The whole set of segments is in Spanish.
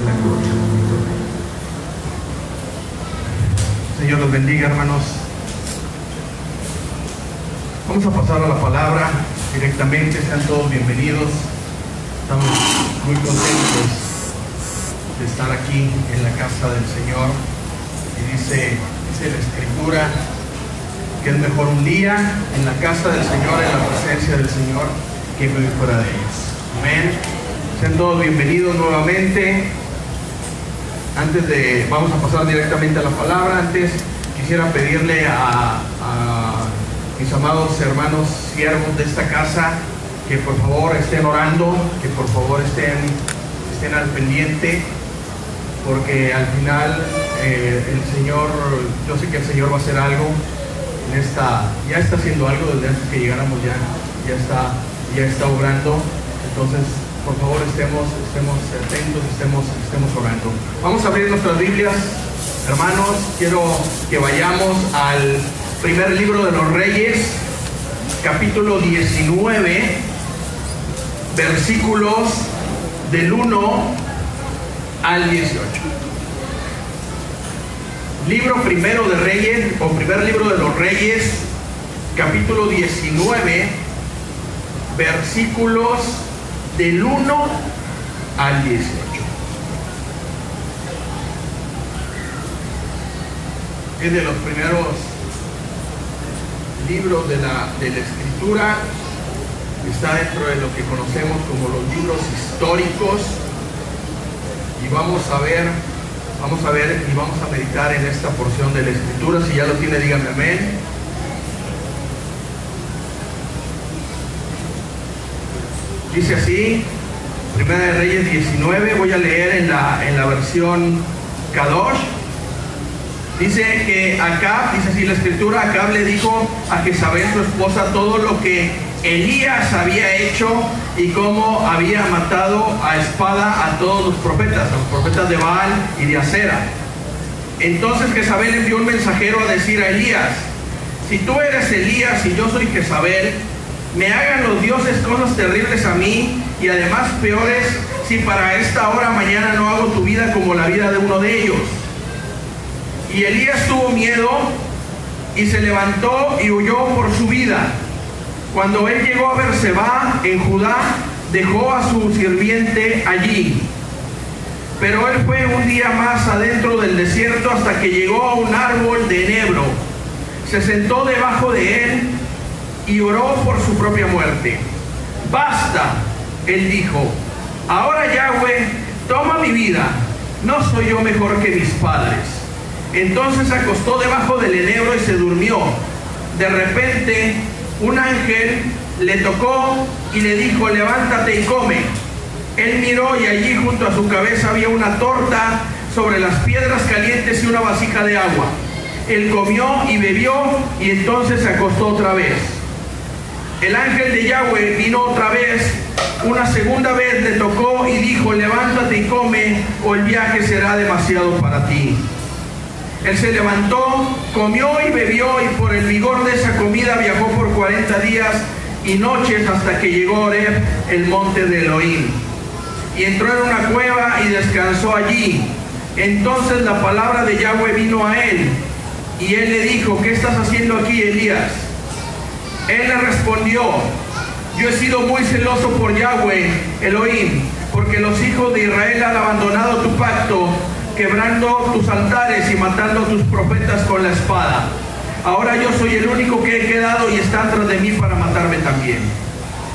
la gloria. Señor los bendiga, hermanos. Vamos a pasar a la palabra directamente. Sean todos bienvenidos. Estamos muy contentos de estar aquí en la casa del Señor. Y dice la Escritura que es mejor un día en la casa del Señor, en la presencia del Señor, que vivir fuera de ellos. Amén. Sean todos bienvenidos nuevamente. Vamos a pasar directamente a la palabra. Antes quisiera pedirle a mis amados hermanos siervos de esta casa que por favor estén orando, que por favor estén al pendiente, porque al final el Señor, yo sé que el Señor va a hacer algo en ya está haciendo algo desde antes que llegáramos, ya está obrando. Entonces por favor estemos atentos, estemos orando. Vamos a abrir nuestras Biblias, hermanos. Quiero que vayamos al primer libro de los Reyes, capítulo 19, versículos del 1 al 18. Libro primero de Reyes, o primer libro de los Reyes, capítulo 19, versículos del 1 al 18. Es de los primeros libros de la Escritura. Está dentro de lo que conocemos como los libros históricos. Y vamos a ver y vamos a meditar en esta porción de la Escritura. Si ya lo tiene, díganme amén. Dice así, Primera de Reyes 19, voy a leer en la versión Kadosh. Dice que Acab, dice así la Escritura, Acab le dijo a Jezabel, su esposa, todo lo que Elías había hecho y cómo había matado a espada a todos los profetas de Baal y de Acera. Entonces Jezabel envió un mensajero a decir a Elías: si tú eres Elías y yo soy Jezabel, me hagan los dioses cosas terribles a mí y además peores, si para esta hora mañana no hago tu vida como la vida de uno de ellos. Y Elías tuvo miedo y se levantó y huyó por su vida. Cuando él llegó a Berseba, en Judá, dejó a su sirviente allí. Pero él fue un día más adentro del desierto hasta que llegó a un árbol de enebro. Se sentó debajo de él y oró por su propia muerte. Basta, él dijo, ahora Yahweh, toma mi vida, no soy yo mejor que mis padres. Entonces se acostó debajo del enebro y se durmió. De repente un ángel le tocó y le dijo: levántate y come. Él miró y allí junto a su cabeza había una torta sobre las piedras calientes y una vasija de agua. Él comió y bebió y entonces se acostó otra vez. El ángel de Yahweh vino otra vez, una segunda vez le tocó y dijo: levántate y come, o el viaje será demasiado para ti. Él se levantó, comió y bebió, y por el vigor de esa comida viajó por 40 días y noches hasta que llegó a Horeb, el monte de Elohim. Y entró en una cueva y descansó allí. Entonces la palabra de Yahweh vino a él, y él le dijo: ¿qué estás haciendo aquí, Elías? Él le respondió: yo he sido muy celoso por Yahweh, Elohim, porque los hijos de Israel han abandonado tu pacto, quebrando tus altares y matando a tus profetas con la espada. Ahora yo soy el único que he quedado y están tras de mí para matarme también.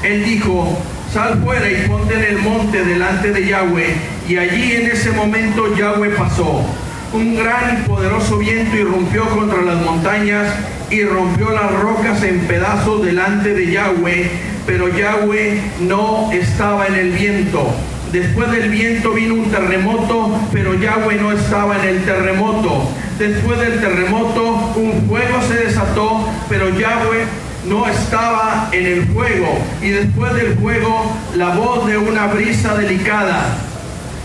Él dijo: sal fuera y ponte en el monte delante de Yahweh. Y allí en ese momento Yahweh pasó. Un gran y poderoso viento irrumpió contra las montañas y rompió las rocas en pedazos delante de Yahweh, pero Yahweh no estaba en el viento. Después del viento vino un terremoto, pero Yahweh no estaba en el terremoto. Después del terremoto un fuego se desató, pero Yahweh no estaba en el fuego. Y después del fuego la voz de una brisa delicada.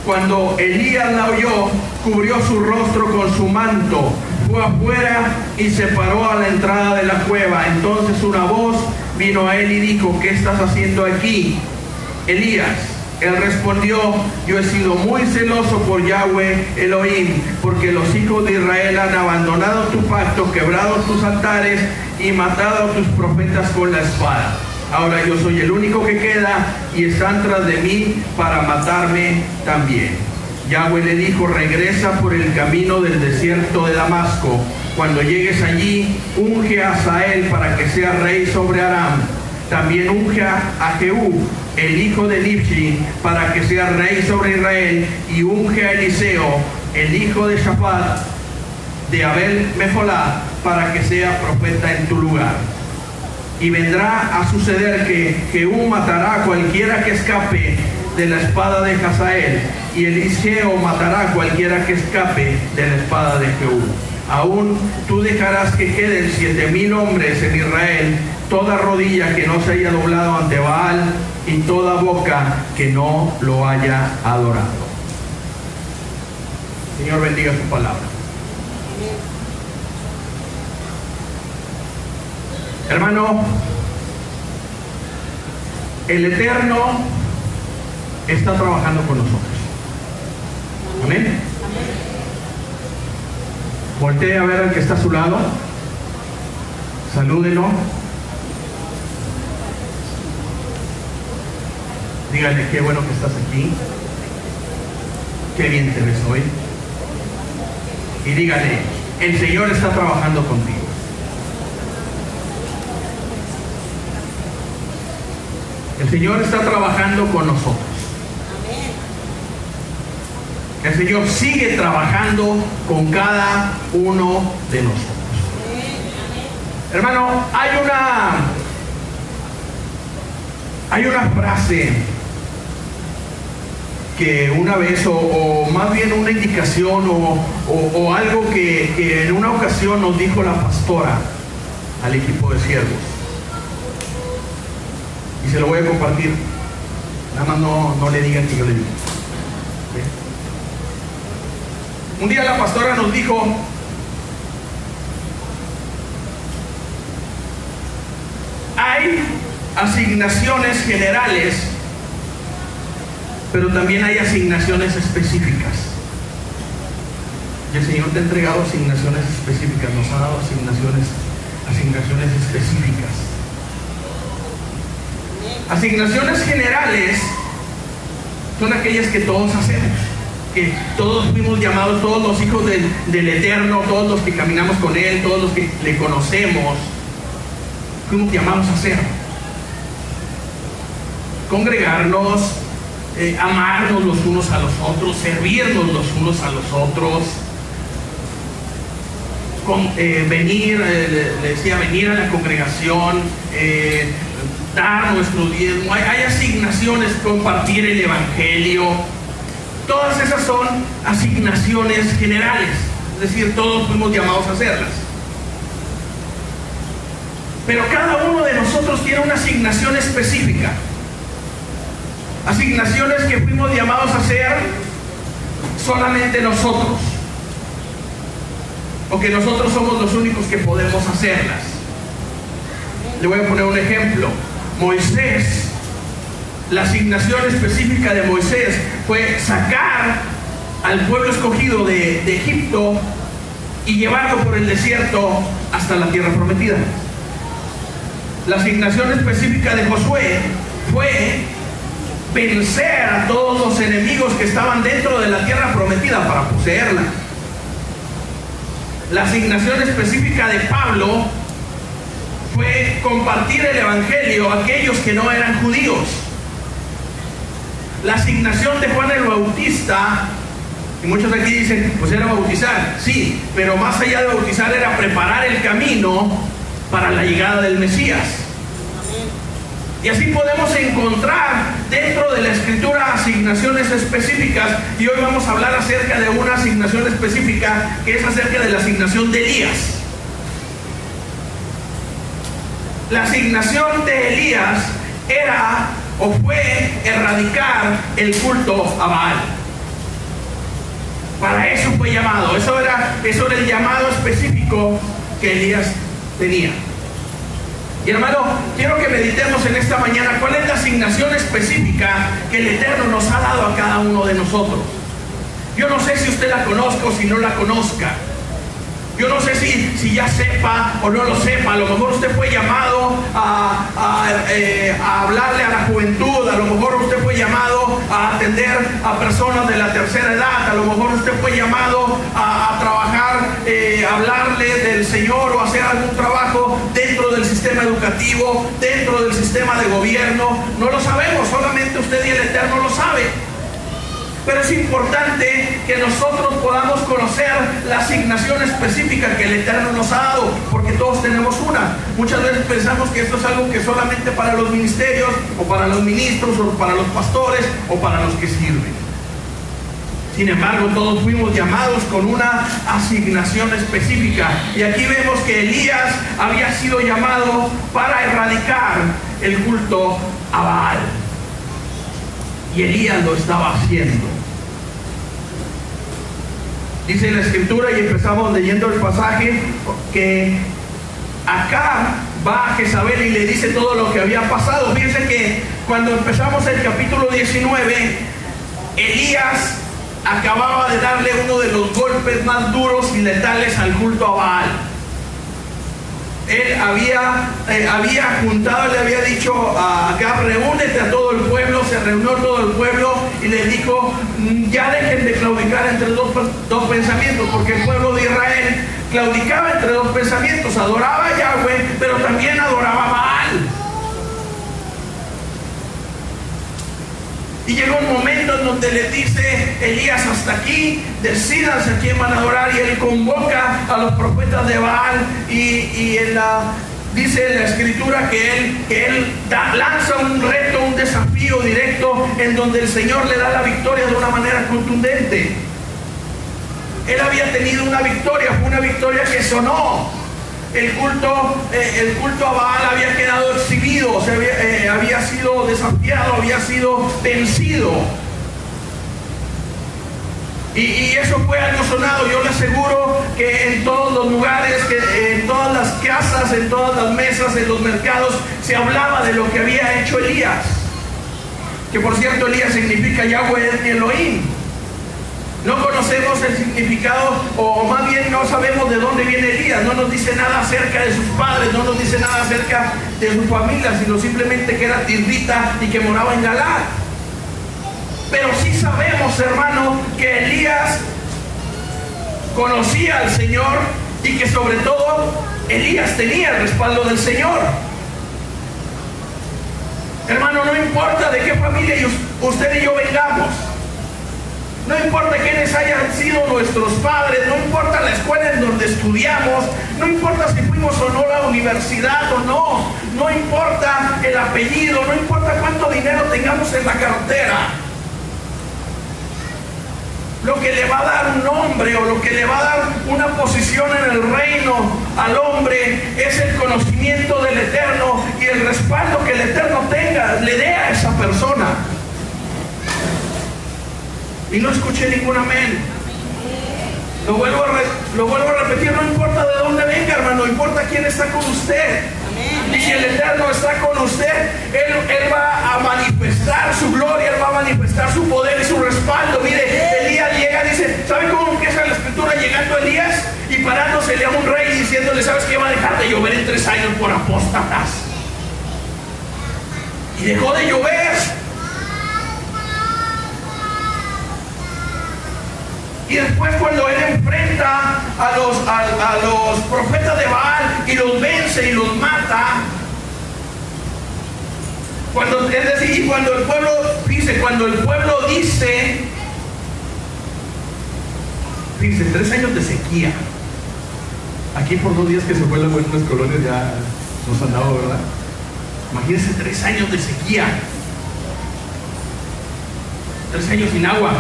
Cuando Elías la oyó, cubrió su rostro con su manto, fue afuera y se paró a la entrada de la cueva. Entonces una voz vino a él y dijo: ¿qué estás haciendo aquí, Elías? Él respondió: yo he sido muy celoso por Yahweh Elohim, porque los hijos de Israel han abandonado tu pacto, quebrado tus altares y matado a tus profetas con la espada. Ahora yo soy el único que queda y están tras de mí para matarme también. Yahweh le dijo: regresa por el camino del desierto de Damasco. Cuando llegues allí, unge a Asael para que sea rey sobre Aram. También unge a Jehú, el hijo de Nimshi, para que sea rey sobre Israel, y unge a Eliseo, el hijo de Shaphat, de Abel Meholá, para que sea profeta en tu lugar. Y vendrá a suceder que Jehú matará a cualquiera que escape de la espada de Hazael, y Eliseo matará a cualquiera que escape de la espada de Jehú. Aún tú dejarás que queden 7,000 hombres en Israel, toda rodilla que no se haya doblado ante Baal y toda boca que no lo haya adorado. Señor, bendiga su palabra. Hermano, el Eterno está trabajando con nosotros. Amén. Voltee a ver al que está a su lado. Salúdelo. Dígale: qué bueno que estás aquí. Qué bien te ves hoy. Y dígale: el Señor está trabajando contigo. El Señor está trabajando con nosotros. El Señor sigue trabajando con cada uno de nosotros. Hermano, hay una frase que una vez, o más bien una indicación, o algo que en una ocasión nos dijo la pastora al equipo de siervos. Y se lo voy a compartir. Nada más no le digan que yo le digo. ¿Sí? Un día la pastora nos dijo: hay asignaciones generales, pero también hay asignaciones específicas. Y el Señor te ha entregado asignaciones específicas, nos ha dado asignaciones específicas. Asignaciones generales son aquellas que todos hacemos, que todos fuimos llamados, todos los hijos del Eterno, todos los que caminamos con Él, todos los que le conocemos, fuimos llamados a hacer. Congregarnos, amarnos los unos a los otros, servirnos los unos a los otros, venir, le decía, venir a la congregación, dar nuestro diezmo. Hay asignaciones, compartir el evangelio. Todas esas son asignaciones generales, es decir, todos fuimos llamados a hacerlas. Pero cada uno de nosotros tiene una asignación específica. Asignaciones que fuimos llamados a hacer solamente nosotros, o que nosotros somos los únicos que podemos hacerlas. Le voy a poner un ejemplo. Moisés, la asignación específica de Moisés fue sacar al pueblo escogido de Egipto y llevarlo por el desierto hasta la tierra prometida. La asignación específica de Josué fue vencer a todos los enemigos que estaban dentro de la tierra prometida para poseerla. La asignación específica de Pablo fue compartir el evangelio a aquellos que no eran judíos. La asignación de Juan el Bautista, y muchos aquí dicen, pues era bautizar, sí, pero más allá de bautizar era preparar el camino para la llegada del Mesías. Y así podemos encontrar dentro de la Escritura asignaciones específicas, y hoy vamos a hablar acerca de una asignación específica, que es acerca de la asignación de Elías. La asignación de Elías era o fue erradicar el culto a Baal. Para eso fue llamado, eso era el llamado específico que Elías tenía. Y hermano, quiero que meditemos en esta mañana cuál es la asignación específica que el Eterno nos ha dado a cada uno de nosotros. Yo no sé si usted la conozca o si no la conozca. Yo no sé si ya sepa o no lo sepa. A lo mejor usted fue llamado a hablarle a la juventud. A lo mejor usted fue llamado a atender a personas de la tercera edad. A lo mejor usted fue llamado a trabajar, hablarle del Señor o hacer algún trabajo dentro del sistema educativo, dentro del sistema de gobierno. No lo sabemos, solamente usted y el Eterno lo sabe. Pero es importante que nosotros podamos conocer la asignación específica que el Eterno nos ha dado, porque todos tenemos una. Muchas veces pensamos que esto es algo que solamente para los ministerios, o para los ministros, o para los pastores, o para los que sirven. Sin embargo, todos fuimos llamados con una asignación específica. Y aquí vemos que Elías había sido llamado para erradicar el culto a Baal. Y Elías lo estaba haciendo. Dice la escritura, y empezamos leyendo el pasaje, que acá va a Jezabel y le dice todo lo que había pasado. Fíjense que cuando empezamos el capítulo 19, Elías acababa de darle uno de los golpes más duros y letales al culto a Baal. Él había juntado, le había dicho a Acab: reúnete a todo el pueblo. Se reunió todo el pueblo y le dijo: ya dejen de claudicar entre dos pensamientos, porque el pueblo de Israel claudicaba entre dos pensamientos: adoraba a Yahweh, pero también adoraba a Baal. Y llegó un momento en donde le dice Elías: hasta aquí, decídanse a quién van a adorar. Y él convoca a los profetas de Baal dice en la escritura que él lanza un reto, un desafío directo, en donde el Señor le da la victoria de una manera contundente. Él había tenido una victoria, fue una victoria que sonó. El culto a Baal había quedado exhibido, había sido desafiado, había sido vencido. Y eso fue algo sonado. Yo le aseguro que en todos los lugares, que en todas las casas, en todas las mesas, en los mercados, se hablaba de lo que había hecho Elías. Que por cierto, Elías significa Yahweh es mi Elohim. No conocemos el significado, o más bien no sabemos de dónde viene Elías. No nos dice nada acerca de sus padres, no nos dice nada acerca de su familia, sino simplemente que era tirrita y que moraba en Galaad. Pero sí sabemos, hermano, que Elías conocía al Señor, y que sobre todo Elías tenía el respaldo del Señor. Hermano, no importa de qué familia usted y yo vengamos, no importa quiénes hayan sido nuestros padres, no importa la escuela en donde estudiamos, no importa si fuimos o no a la universidad o no, no importa el apellido, no importa cuánto dinero tengamos en la cartera. Lo que le va a dar un nombre, o lo que le va a dar una posición en el reino al hombre, es el conocimiento del Eterno y el respaldo que el Eterno le dé a esa persona. Y no escuché ningún amén. Lo vuelvo a repetir: no importa de dónde venga, hermano, no importa quién está con usted. Y si el Eterno está con usted, Él va a manifestar su gloria, Él va a manifestar su poder y su respaldo. Mire, Elías llega, dice, ¿sabe cómo empieza la escritura? Llegando Elías y parándosele a un rey y diciéndole: ¿sabes qué? Va a dejar de llover en 3 años por apóstatas. Y dejó de llover. Y después, cuando él enfrenta a los profetas de Baal y los vence y los mata, cuando el pueblo dice, fíjense, 3 años de sequía. Aquí por 2 días que se fue la buena, las colonias ya nos han dado, ¿verdad? Imagínense 3 años de sequía, 3 años sin agua.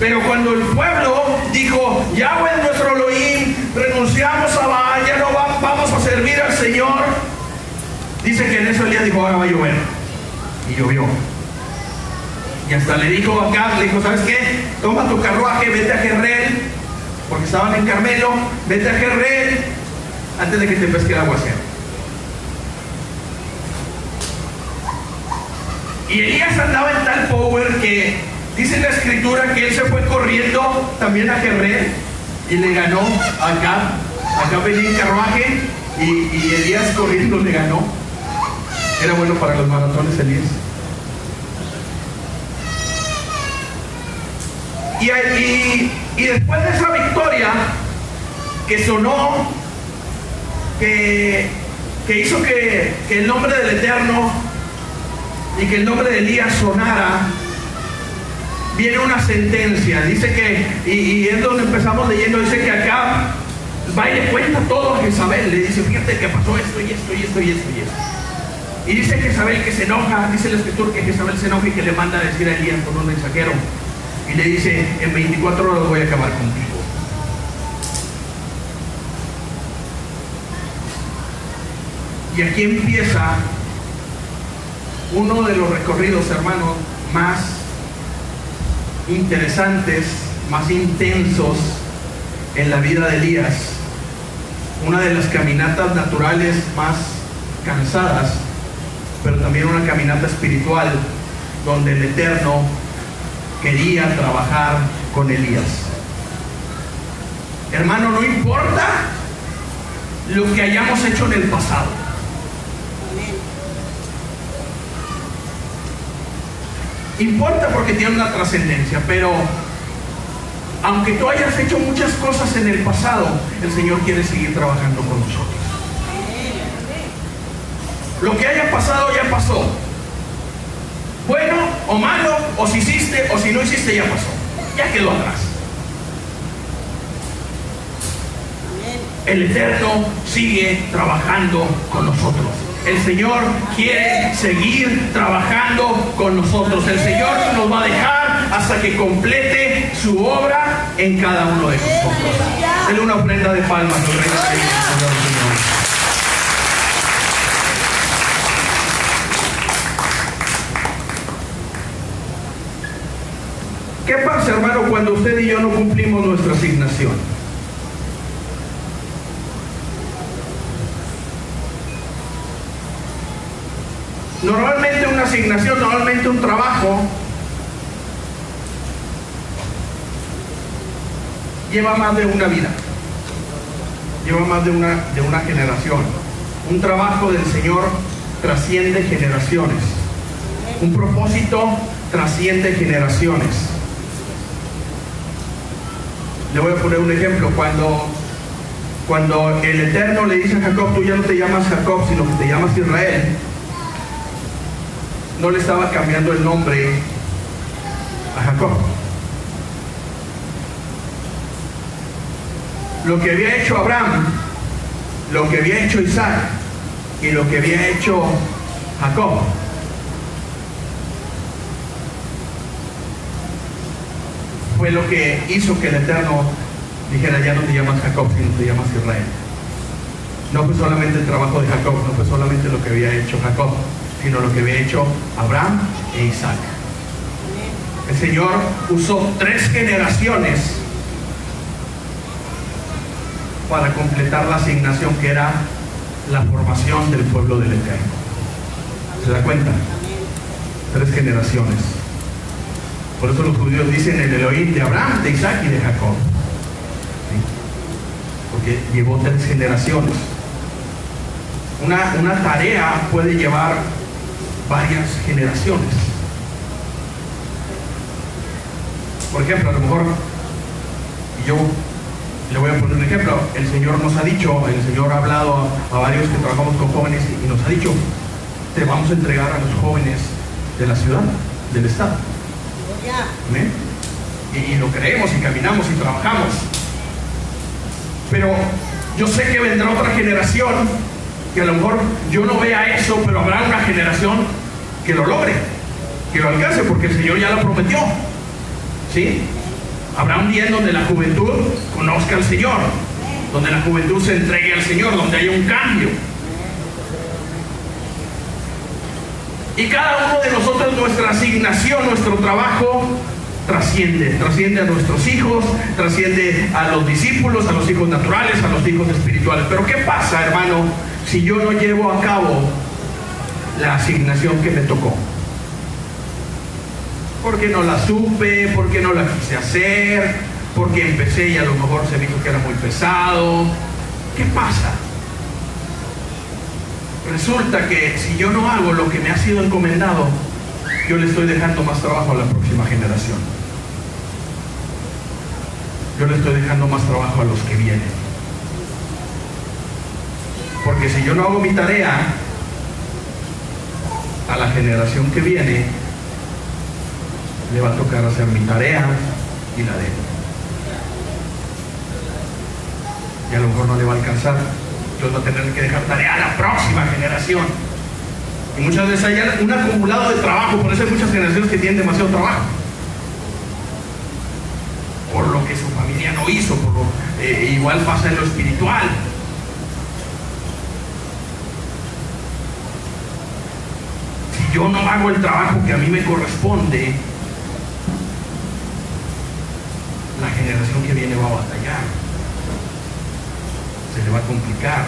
Pero cuando el pueblo dijo: Yahweh es nuestro Elohim, renunciamos a Baal, ya no vamos a servir al Señor, dice que en eso Elías dijo: ahora va a llover. Y llovió. Y hasta le dijo a Acab, le dijo: ¿sabes qué? Toma tu carruaje, vete a Jezreel, porque estaban en Carmelo, vete a Jezreel antes de que te pesque el aguacero. Y Elías andaba en tal power que dice la escritura que él se fue corriendo también a Jezreel y le ganó a Acab. Acab venía en carruaje y Elías corriendo le ganó. Era bueno para los maratones Elías. Y después de esa victoria que sonó, que hizo que el nombre del Eterno y que el nombre de Elías sonara, viene una sentencia. Dice que, y es donde empezamos leyendo, dice que acá va y le cuenta todo a Jezabel. Le dice, fíjate que pasó esto y esto y esto y esto y esto. Y dice Jezabel que se enoja, dice la escritura que Jezabel se enoja y que le manda a decir a Elías con un mensajero. Y le dice, en 24 horas voy a acabar contigo. Y aquí empieza uno de los recorridos, hermanos, más interesantes, más intensos en la vida de Elías. Una de las caminatas naturales más cansadas, pero también una caminata espiritual donde el Eterno quería trabajar con Elías. Hermano, no importa lo que hayamos hecho en el pasado. Importa porque tiene una trascendencia, pero aunque tú hayas hecho muchas cosas en el pasado, el Señor quiere seguir trabajando con nosotros. Lo que haya pasado ya pasó. Bueno o malo, o si hiciste o si no hiciste, ya pasó. Ya quedó atrás. El Eterno sigue trabajando con nosotros. El Señor quiere seguir trabajando con nosotros. El Señor nos va a dejar hasta que complete su obra en cada uno de nosotros. Denle una ofrenda de palmas al Rey de Reyes, Señor. ¿Qué pasa, hermano, cuando usted y yo no cumplimos nuestra asignación? Normalmente una asignación, normalmente un trabajo, lleva más de una vida, lleva más de una generación. Un trabajo del Señor trasciende generaciones. Un propósito trasciende generaciones. Le voy a poner un ejemplo. Cuando el Eterno le dice a Jacob, tú ya no te llamas Jacob, sino que te llamas Israel, no le estaba cambiando el nombre a Jacob. Lo que había hecho Abraham, lo que había hecho Isaac y lo que había hecho Jacob, fue lo que hizo que el Eterno dijera, ya no te llamas Jacob, sino te llamas Israel. No fue solamente el trabajo de Jacob, no fue solamente lo que había hecho Jacob, sino lo que había hecho Abraham e Isaac. El Señor usó 3 generaciones para completar la asignación que era la formación del pueblo del Eterno. ¿Se da cuenta? 3 generaciones. Por eso los judíos dicen el Elohim de Abraham, de Isaac y de Jacob. ¿Sí? Porque llevó 3 generaciones. Una tarea puede llevar varias generaciones. Por ejemplo, a lo mejor, yo le voy a poner un ejemplo. El Señor nos ha dicho, el Señor ha hablado a varios que trabajamos con jóvenes y nos ha dicho, te vamos a entregar a los jóvenes de la ciudad, del estado. ¿Amén? Y lo creemos y caminamos y trabajamos. Pero yo sé que vendrá otra generación que a lo mejor yo no vea eso, pero habrá una generación que lo logre, que lo alcance, porque el Señor ya lo prometió. ¿Sí? Habrá un día en donde la juventud conozca al Señor, donde la juventud se entregue al Señor, donde haya un cambio. Y cada uno de nosotros, nuestra asignación, nuestro trabajo trasciende a nuestros hijos, trasciende a los discípulos, a los hijos naturales, a los hijos espirituales. Pero ¿qué pasa, hermano, si yo no llevo a cabo la asignación que me tocó? Porque no la supe, porque no la quise hacer, porque empecé y a lo mejor se dijo que era muy pesado. ¿Qué pasa? Resulta que si yo no hago lo que me ha sido encomendado, yo le estoy dejando más trabajo a la próxima generación. Yo le estoy dejando más trabajo a los que vienen. Porque si yo no hago mi tarea, a la generación que viene le va a tocar hacer mi tarea y la de él. Y a lo mejor no le va a alcanzar. Entonces va a tener que dejar tarea a la próxima generación. Y muchas veces hay un acumulado de trabajo. Por eso hay muchas generaciones que tienen demasiado trabajo. Por lo que su familia no hizo. Igual pasa en lo espiritual. Si yo no hago el trabajo que a mí me corresponde, la generación que viene va a batallar. Se le va a complicar.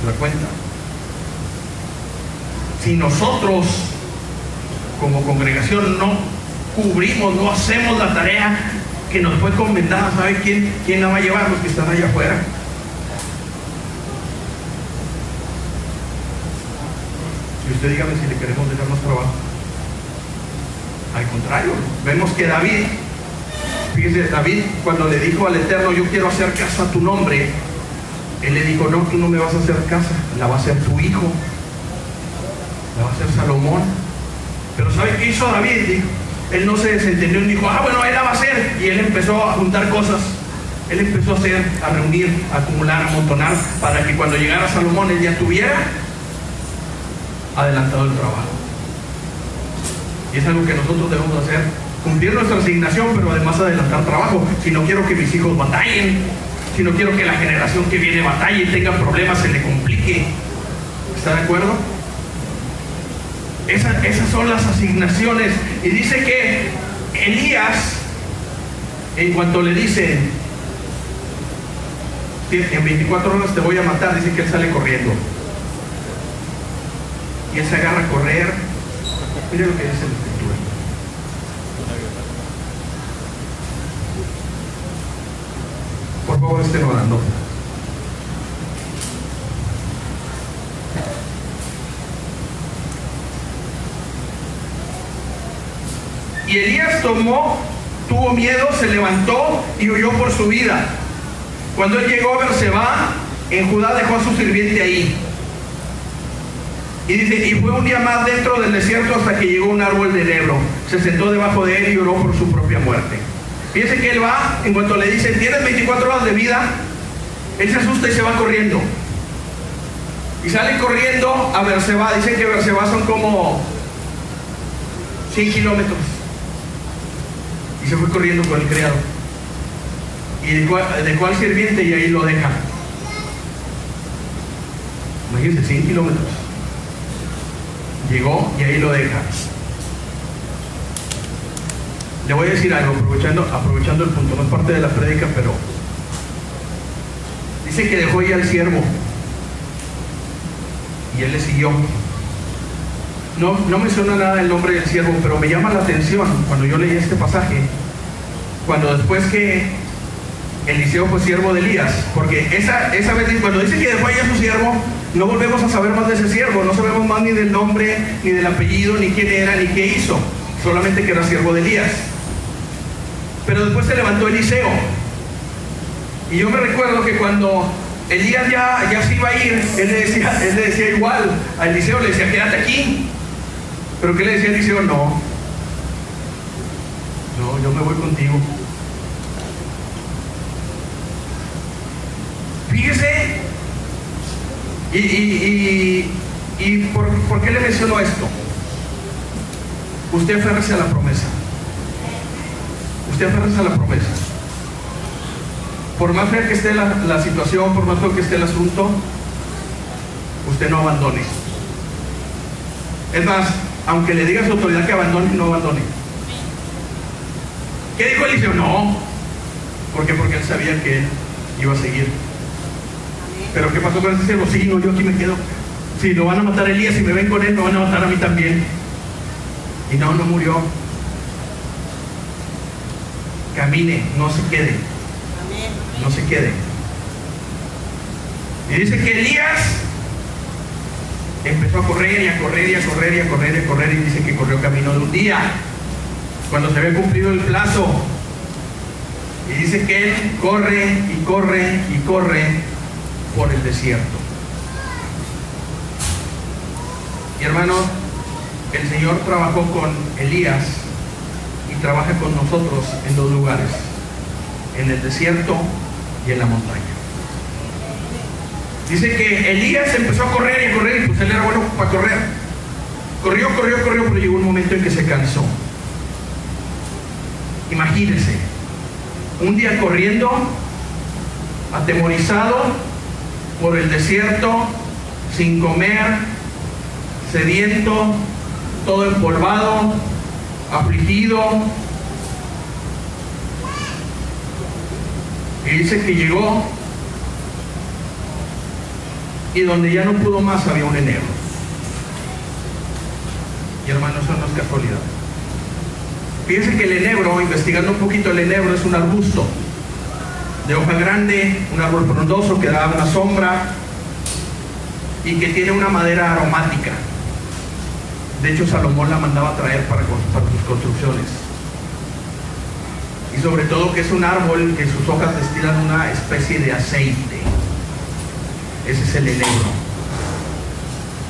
¿Se da cuenta? Si nosotros como congregación no cubrimos, no hacemos la tarea que nos fue encomendada, ¿sabe quién la va a llevar? Los que están allá afuera. Y usted dígame si le queremos dejar más trabajo. Al contrario, vemos que David, fíjese, David cuando le dijo al Eterno, yo quiero hacer casa a tu nombre, él le dijo, no, tú no me vas a hacer casa, la va a hacer tu hijo, la va a hacer Salomón. Pero ¿sabe qué hizo David? Dijo, él no se desentendió y dijo, bueno, él la va a hacer. Y él empezó a juntar cosas, él empezó a hacer, a reunir, a acumular, a amontonar, para que cuando llegara Salomón él ya tuviera adelantado el trabajo. Y es algo que nosotros debemos hacer, cumplir nuestra asignación, pero además adelantar trabajo. Si no quiero que mis hijos batallen, si no quiero que la generación que viene batalle y tenga problemas, se le complique. ¿Está de acuerdo? Esas son las asignaciones. Y dice que Elías, en cuanto le dicen, en 24 horas te voy a matar, dice que él sale corriendo. Y él se agarra a correr. Mire lo que dice la escritura. Por favor, estén orando. Y Elías tuvo miedo, se levantó y huyó por su vida. Cuando él llegó a Berseba, en Judá, dejó a su sirviente ahí. Y dice, y fue un día más dentro del desierto hasta que llegó un árbol de enebro. Se sentó debajo de él y lloró por su propia muerte. Fíjense que él va, en cuanto le dicen, tienes 24 horas de vida, él se asusta y se va corriendo. Y sale corriendo a Berseba. Dicen que Berseba son como 100 kilómetros. Y se fue corriendo con el criado. Y dejó al sirviente y ahí lo deja. Imagínense, 100 kilómetros. Llegó y ahí lo deja. Le voy a decir algo, aprovechando el punto, no es parte de la prédica, pero dice que dejó ahí al siervo y él le siguió. No menciona nada el nombre del siervo, pero me llama la atención cuando yo leí este pasaje, cuando después que Eliseo fue siervo de Elías, porque esa vez cuando dice que dejó ahí a su siervo, no volvemos a saber más de ese siervo, no sabemos más ni del nombre, ni del apellido, ni quién era, ni qué hizo, solamente que era siervo de Elías. Pero después se levantó Eliseo, y yo me recuerdo que cuando Elías ya se iba a ir, él le decía igual a Eliseo, le decía, quédate aquí. Pero ¿qué le decía Eliseo? No, yo me voy contigo. Fíjese, ¿por qué le menciono esto? Usted aférrese a la promesa. Usted aférrese a la promesa. Por más fea que esté la situación, por más feo que esté el asunto, usted no abandone. Es más, aunque le diga a su autoridad que abandone, no abandone. ¿Qué dijo Eliseo? No. ¿Por qué? Porque él sabía que él iba a seguir. Pero ¿qué pasó con ese siervo? Sí, no, yo aquí me quedo. Si lo van a matar a Elías, si me ven con él, me van a matar a mí también. Y no murió. Camine, no se quede. No se quede. Y dice que Elías empezó a correr y a correr y a correr y a correr y a correr, y dice que corrió camino de un día, cuando se había cumplido el plazo. Y dice que él corre y corre y corre por el desierto. Y hermanos, el Señor trabajó con Elías y trabaja con nosotros en dos lugares: en el desierto y en la montaña. Dice que Elías empezó a correr y a correr, y pues él era bueno para correr. Corrió, pero llegó un momento en que se cansó. Imagínense, un día corriendo, atemorizado por el desierto, sin comer, sediento, todo empolvado, afligido. Y dice que llegó, y donde ya no pudo más había un enebro. Y hermanos, eso no es casualidad. Fíjense que el enebro, investigando un poquito, el enebro es un arbusto de hoja grande, un árbol frondoso que da una sombra y que tiene una madera aromática. De hecho, Salomón la mandaba a traer para sus construcciones. Y sobre todo que es un árbol que sus hojas destilan una especie de aceite. Ese es el enebro.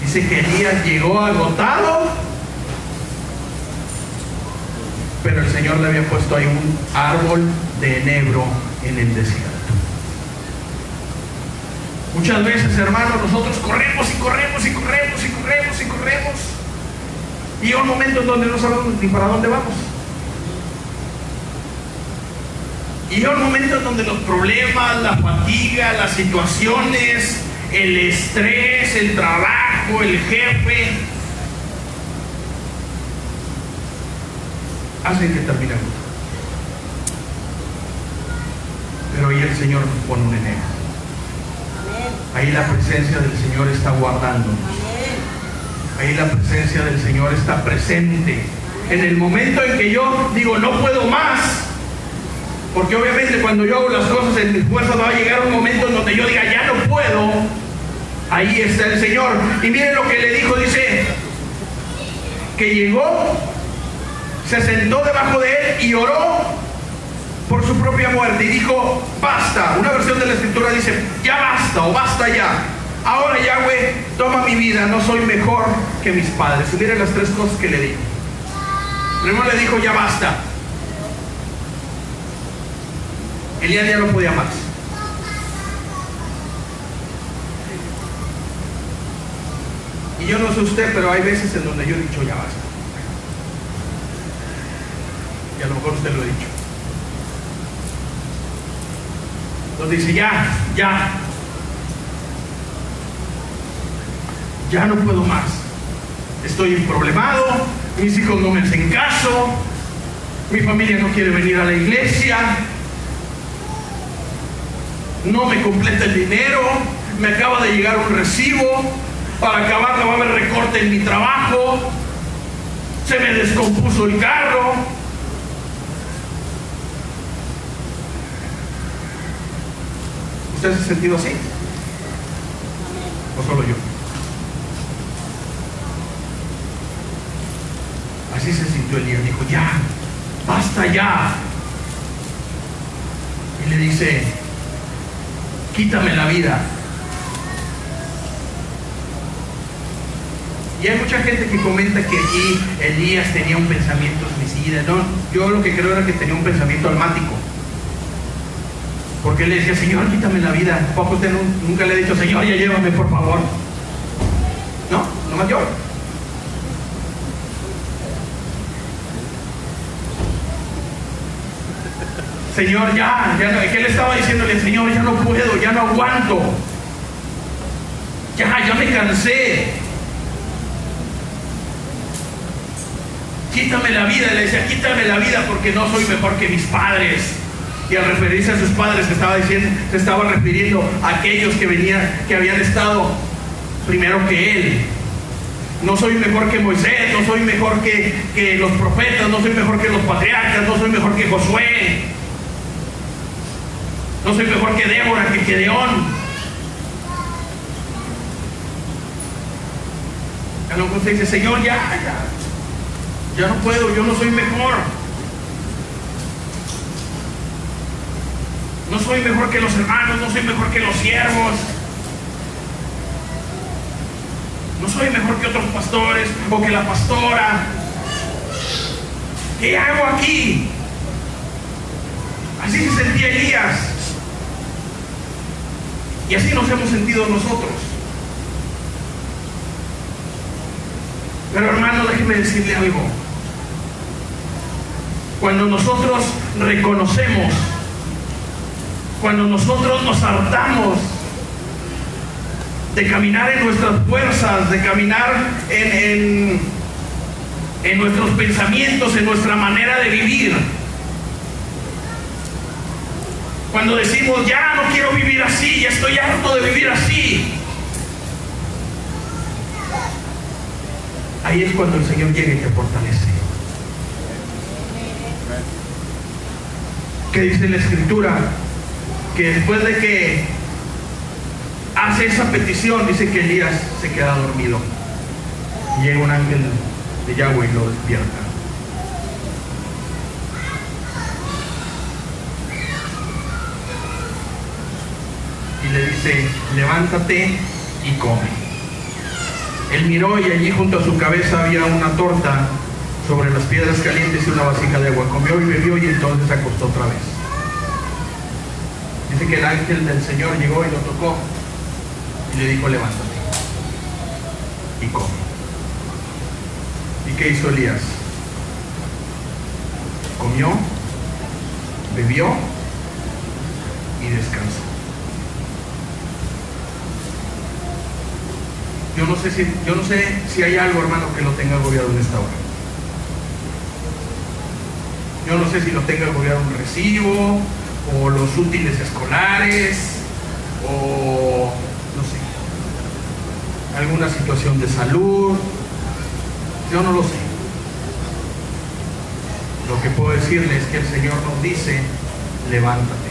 Dice que Elías llegó agotado, pero el Señor le había puesto ahí un árbol de enebro en el desierto. Muchas veces, hermanos, nosotros corremos y corremos y corremos y corremos y corremos, y llega un momento en donde no sabemos ni para dónde vamos. Y llega un momento en donde los problemas, la fatiga, las situaciones, el estrés, el trabajo, el jefe, hacen que terminemos. Pero ahí el Señor nos pone un enemigo. Ahí la presencia del Señor está guardándonos. Ahí la presencia del Señor está presente. En el momento en que yo digo no puedo más, porque obviamente cuando yo hago las cosas en mis fuerzas va a llegar un momento en donde yo diga ya no puedo. Ahí está el Señor. Y miren lo que le dijo, dice que llegó, se sentó debajo de él y oró por su propia muerte y dijo basta. Una versión de la escritura dice ya basta o basta ya. Ahora Yahweh, toma mi vida, no soy mejor que mis padres. Y miren las tres cosas que le dijo. Primero le dijo ya basta. Elías ya no podía más. Y yo no sé usted, pero hay veces en donde yo he dicho ya basta. Y a lo mejor usted lo ha dicho. Donde dice ya no puedo más. Estoy problemado, mis hijos no me hacen caso, mi familia no quiere venir a la iglesia, no me completa el dinero, me acaba de llegar un recibo, para acabarla va a haber recorte en mi trabajo, se me descompuso el carro. ¿Usted se ha sentido así? ¿O solo yo? Así se sintió Elías. Dijo ya, basta ya. Y le dice quítame la vida. Y hay mucha gente que comenta que aquí Elías tenía un pensamiento suicida. No, yo lo que creo era que tenía un pensamiento almático. Porque él le decía, Señor, quítame la vida. ¿Poco usted nunca le ha dicho, Señor, ya llévame, por favor? No, nomás yo. Señor, ya no. ¿Qué le estaba diciéndole? Señor, ya no puedo, ya no aguanto. Ya me cansé. quítame la vida. Le decía, quítame la vida porque no soy mejor que mis padres. Y al referirse a sus padres se estaba refiriendo a aquellos que habían estado primero que él. No soy mejor que Moisés, no soy mejor que los profetas, no soy mejor que los patriarcas, no soy mejor que Josué, no soy mejor que Débora, que Gedeón. A lo mejor usted dice, Señor, ya no puedo, yo no soy mejor. No soy mejor que los hermanos, no soy mejor que los siervos. No soy mejor que otros pastores o que la pastora. ¿Qué hago aquí? Así se sentía Elías. Y así nos hemos sentido nosotros. Pero hermano, déjeme decirle algo. Cuando nosotros reconocemos, cuando nosotros nos hartamos de caminar en nuestras fuerzas, de caminar en nuestros pensamientos, en nuestra manera de vivir, cuando decimos, ya no quiero vivir así, ya estoy harto de vivir así, ahí es cuando el Señor llega y te fortalece. ¿Qué dice la Escritura? Que después de que hace esa petición, dice que Elías se queda dormido. Y llega un ángel de Yahweh y lo despierta. Y le dice, levántate y come. Él miró y allí junto a su cabeza había una torta sobre las piedras calientes y una vasija de agua. Comió y bebió y entonces se acostó otra vez. Dice que el ángel del Señor llegó y lo tocó y le dijo, levántate y come. ¿Y qué hizo Elías? Comió, bebió y descansó. Yo no sé si hay algo, hermano, que lo tenga agobiado en esta hora. Yo no sé si lo tenga agobiado un recibo, o los útiles escolares, o no sé, alguna situación de salud. Yo no lo sé. Lo que puedo decirle es que el Señor nos dice, levántate,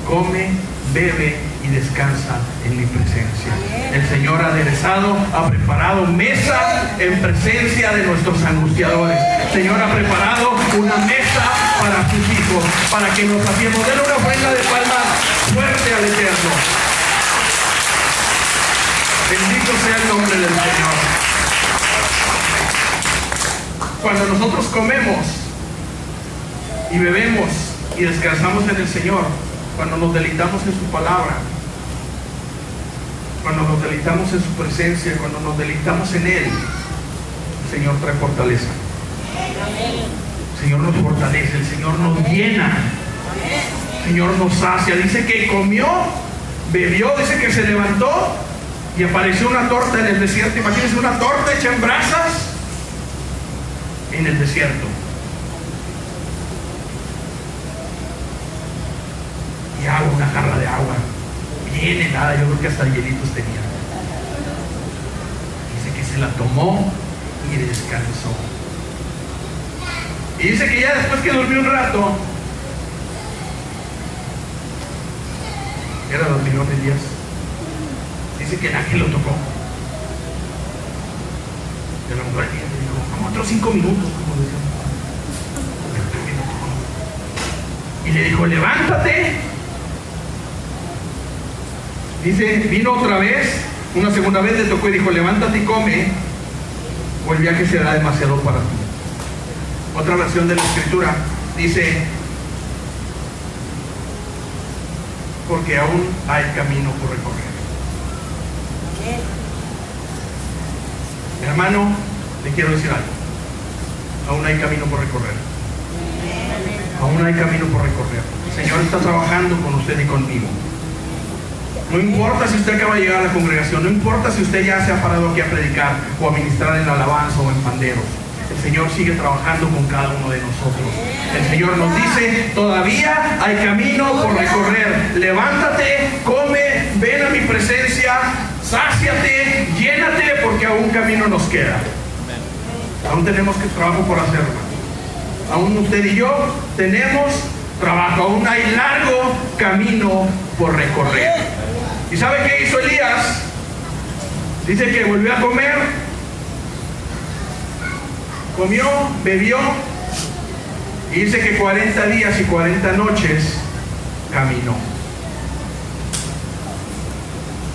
come, bebe y descansa en mi presencia. El Señor ha aderezado, ha preparado mesa en presencia de nuestros angustiadores. El Señor ha preparado una mesa para sus hijos, para que nos saciemos. Denle una ofrenda de palmas fuerte al Eterno. Bendito sea el nombre del Señor. Cuando nosotros comemos y bebemos y descansamos en el Señor, cuando nos deleitamos en su palabra, cuando nos deleitamos en su presencia, cuando nos deleitamos en Él, el Señor trae fortaleza. El Señor nos fortalece, el Señor nos llena, el Señor nos sacia. Dice que comió, bebió, dice que se levantó y apareció una torta en el desierto. Imagínense una torta hecha en brasas en el desierto. Y agua, una jarra de agua bien helada, yo creo que hasta hielitos tenía. Dice que se la tomó y descansó. Y dice que ya después que durmió un rato, era dormilón Elías, dice que el ángel lo tocó. Y a lo mejor Elías le dijo, como otros 5 minutos, como decía. Y le dijo, levántate. Dice, vino otra vez, una segunda vez le tocó y dijo, levántate y come, o el viaje será demasiado para ti. Otra versión de la Escritura dice, porque aún hay camino por recorrer. Hermano, le quiero decir algo. Aún hay camino por recorrer. Aún hay camino por recorrer. El Señor está trabajando con usted y conmigo. No importa si usted acaba de llegar a la congregación, no importa si usted ya se ha parado aquí a predicar o a ministrar en la alabanza o en panderos. El Señor sigue trabajando con cada uno de nosotros. El Señor nos dice, todavía hay camino por recorrer. Levántate, come, ven a mi presencia, sáciate, llénate, porque aún camino nos queda. Aún tenemos trabajo por hacer, hermano. Aún usted y yo tenemos trabajo, aún hay largo camino por recorrer. ¿Y sabe qué hizo Elías? Dice que volvió a comer, comió, bebió, y dice que 40 días y 40 noches caminó,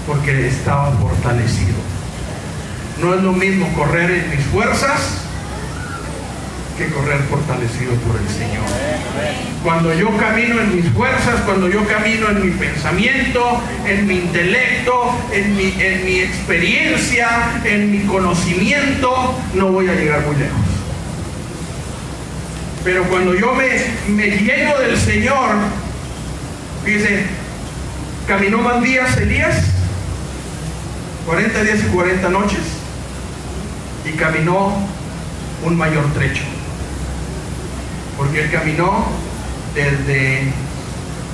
porque estaba fortalecido. No es lo mismo correr en mis fuerzas que correr fortalecido por el Señor. Cuando yo camino en mis fuerzas, cuando yo camino en mi pensamiento, en mi intelecto, en mi experiencia, en mi conocimiento, no voy a llegar muy lejos. Pero cuando yo me lleno del Señor, dice, caminó más días Elías, 40 días y 40 noches, y caminó un mayor trecho. Porque él caminó desde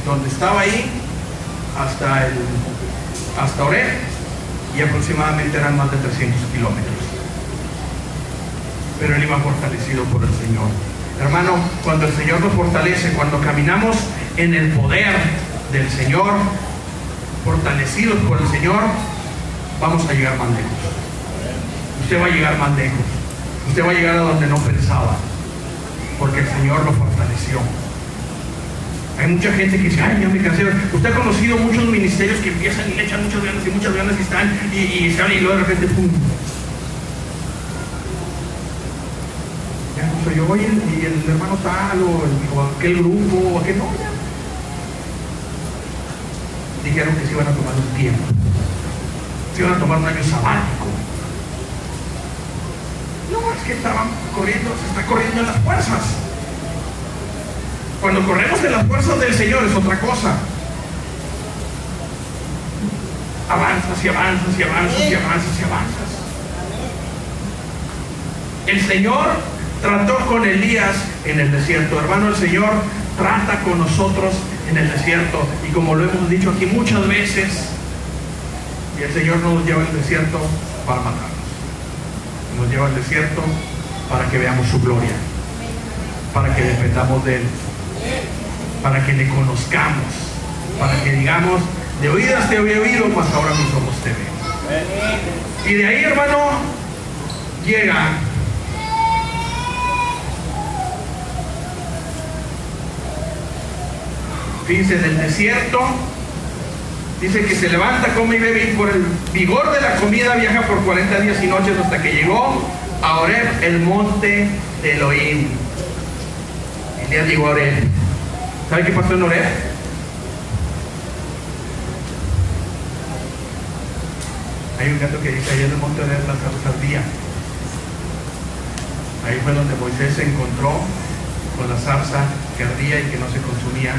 donde estaba ahí hasta Oreb, y aproximadamente eran más de 300 kilómetros. Pero él iba fortalecido por el Señor. Hermano, cuando el Señor nos fortalece, cuando caminamos en el poder del Señor, fortalecidos por el Señor, vamos a llegar más lejos. Usted va a llegar más lejos. Usted va a llegar a donde no pensaba, porque el Señor lo fortaleció. Hay mucha gente que dice, ay, ya me cansé. Usted ha conocido muchos ministerios que empiezan y le echan muchas ganas y están, y salen, y luego de repente, ¡pum! Ya no soy yo, oye, y el hermano tal, o aquel grupo, o aquel, no, ya. Dijeron que se iban a tomar un tiempo, se iban a tomar un año sabático. No, es que estaban corriendo, se está corriendo en las fuerzas. Cuando corremos en las fuerzas del Señor es otra cosa. Avanzas y avanzas y avanzas y avanzas y avanzas. El Señor trató con Elías en el desierto. Hermano, el Señor trata con nosotros en el desierto. Y como lo hemos dicho aquí muchas veces, y el Señor no nos lleva al desierto para matarnos. Nos lleva al desierto para que veamos su gloria, para que dependamos de Él, para que le conozcamos, para que digamos, de oídas te había oído, mas ahora mis ojos te ven. Y de ahí, hermano, llega dice, del desierto, dice que se levanta, come y bebe, y por el vigor de la comida viaja por 40 días y noches hasta que llegó a Oreb, el monte de Elohim. Elías llegó a Oreb. ¿Sabe qué pasó en Oreb? Hay un gato que dice, ahí en el monte de Oreb la zarza ardía. Ahí fue donde Moisés se encontró con la zarza que ardía y que no se consumía,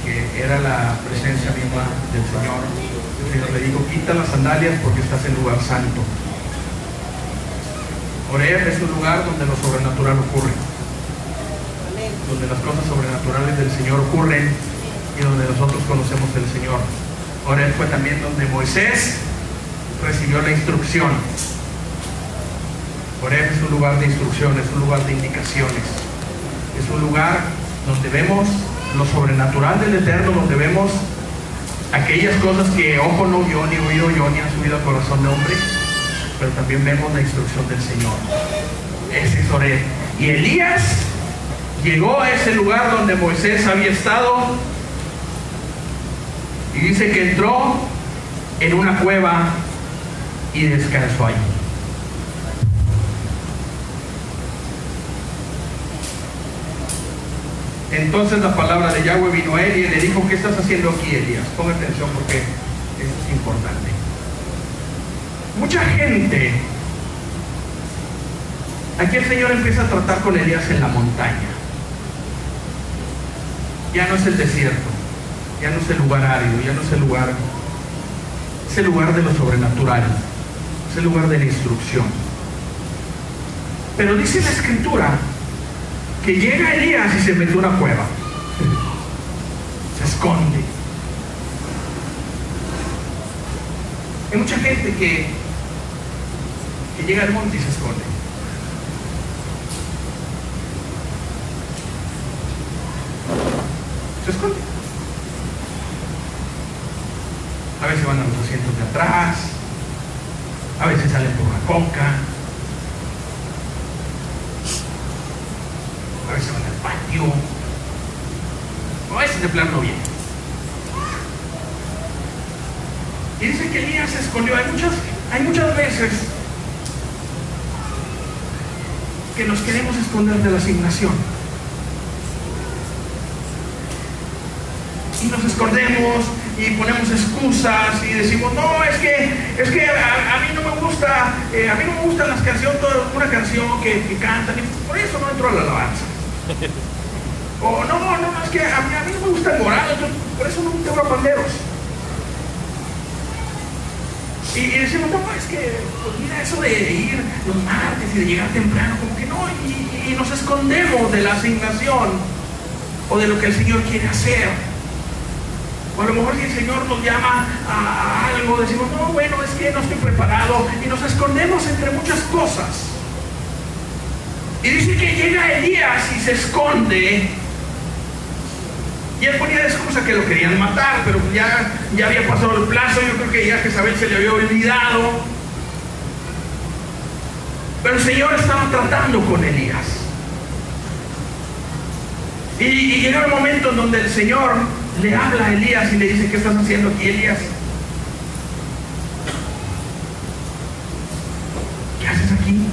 que era la presencia misma del Señor. El Señor le dijo, quita las sandalias porque estás en lugar santo. Oreb es un lugar donde lo sobrenatural ocurre, donde las cosas sobrenaturales del Señor ocurren y donde nosotros conocemos del Señor. Oreb fue también donde Moisés recibió la instrucción. Oreb es un lugar de instrucción, es un lugar de indicaciones, es un lugar donde vemos lo sobrenatural del Eterno, donde vemos aquellas cosas que ojo no vio, ni oído yo, ni han subido al corazón de hombre, pero también vemos la instrucción del Señor. Ese es Oreb. Y Elías llegó a ese lugar donde Moisés había estado, y dice que entró en una cueva y descansó ahí. Entonces la palabra de Yahweh vino a él y le dijo, ¿qué estás haciendo aquí, Elías? Ponga atención porque esto es importante. Mucha gente, aquí el Señor empieza a tratar con Elías en la montaña. Ya no es el desierto. ya no es el lugar árido, ya no es el lugar, es el lugar de lo sobrenatural, es el lugar de la instrucción. Pero dice la Escritura que llega Elías y se mete a una cueva, se esconde. Hay mucha gente que llega al monte y se esconde. Se esconde. A veces van a los asientos de atrás, a veces salen por la coca, a veces van al patio, o a veces de plano bien. Y dice que Elías se escondió. Hay muchas veces que nos queremos esconder de la asignación. Y nos escondemos y ponemos excusas y decimos, no, es que a mí no me gusta, a mí no me gustan las canciones, una canción que cantan, y por eso no entro a la alabanza. O no, es que a mí no me gusta el morado, por eso no me tengo a panderos. Y decimos, no, es que, pues mira, eso de ir los martes y de llegar temprano, como que no, y nos escondemos de la asignación o de lo que el Señor quiere hacer. O a lo mejor si el Señor nos llama a algo, decimos, no, bueno, es que no estoy preparado, y nos escondemos entre muchas cosas. Y dice que llega Elías y se esconde. Y él ponía de excusa que lo querían matar, pero ya había pasado el plazo. Yo creo que ya Jezabel se le había olvidado. Pero el Señor estaba tratando con Elías. Y llegó el momento en donde el Señor le habla a Elías y le dice, ¿qué estás haciendo aquí, Elías? ¿Qué haces aquí?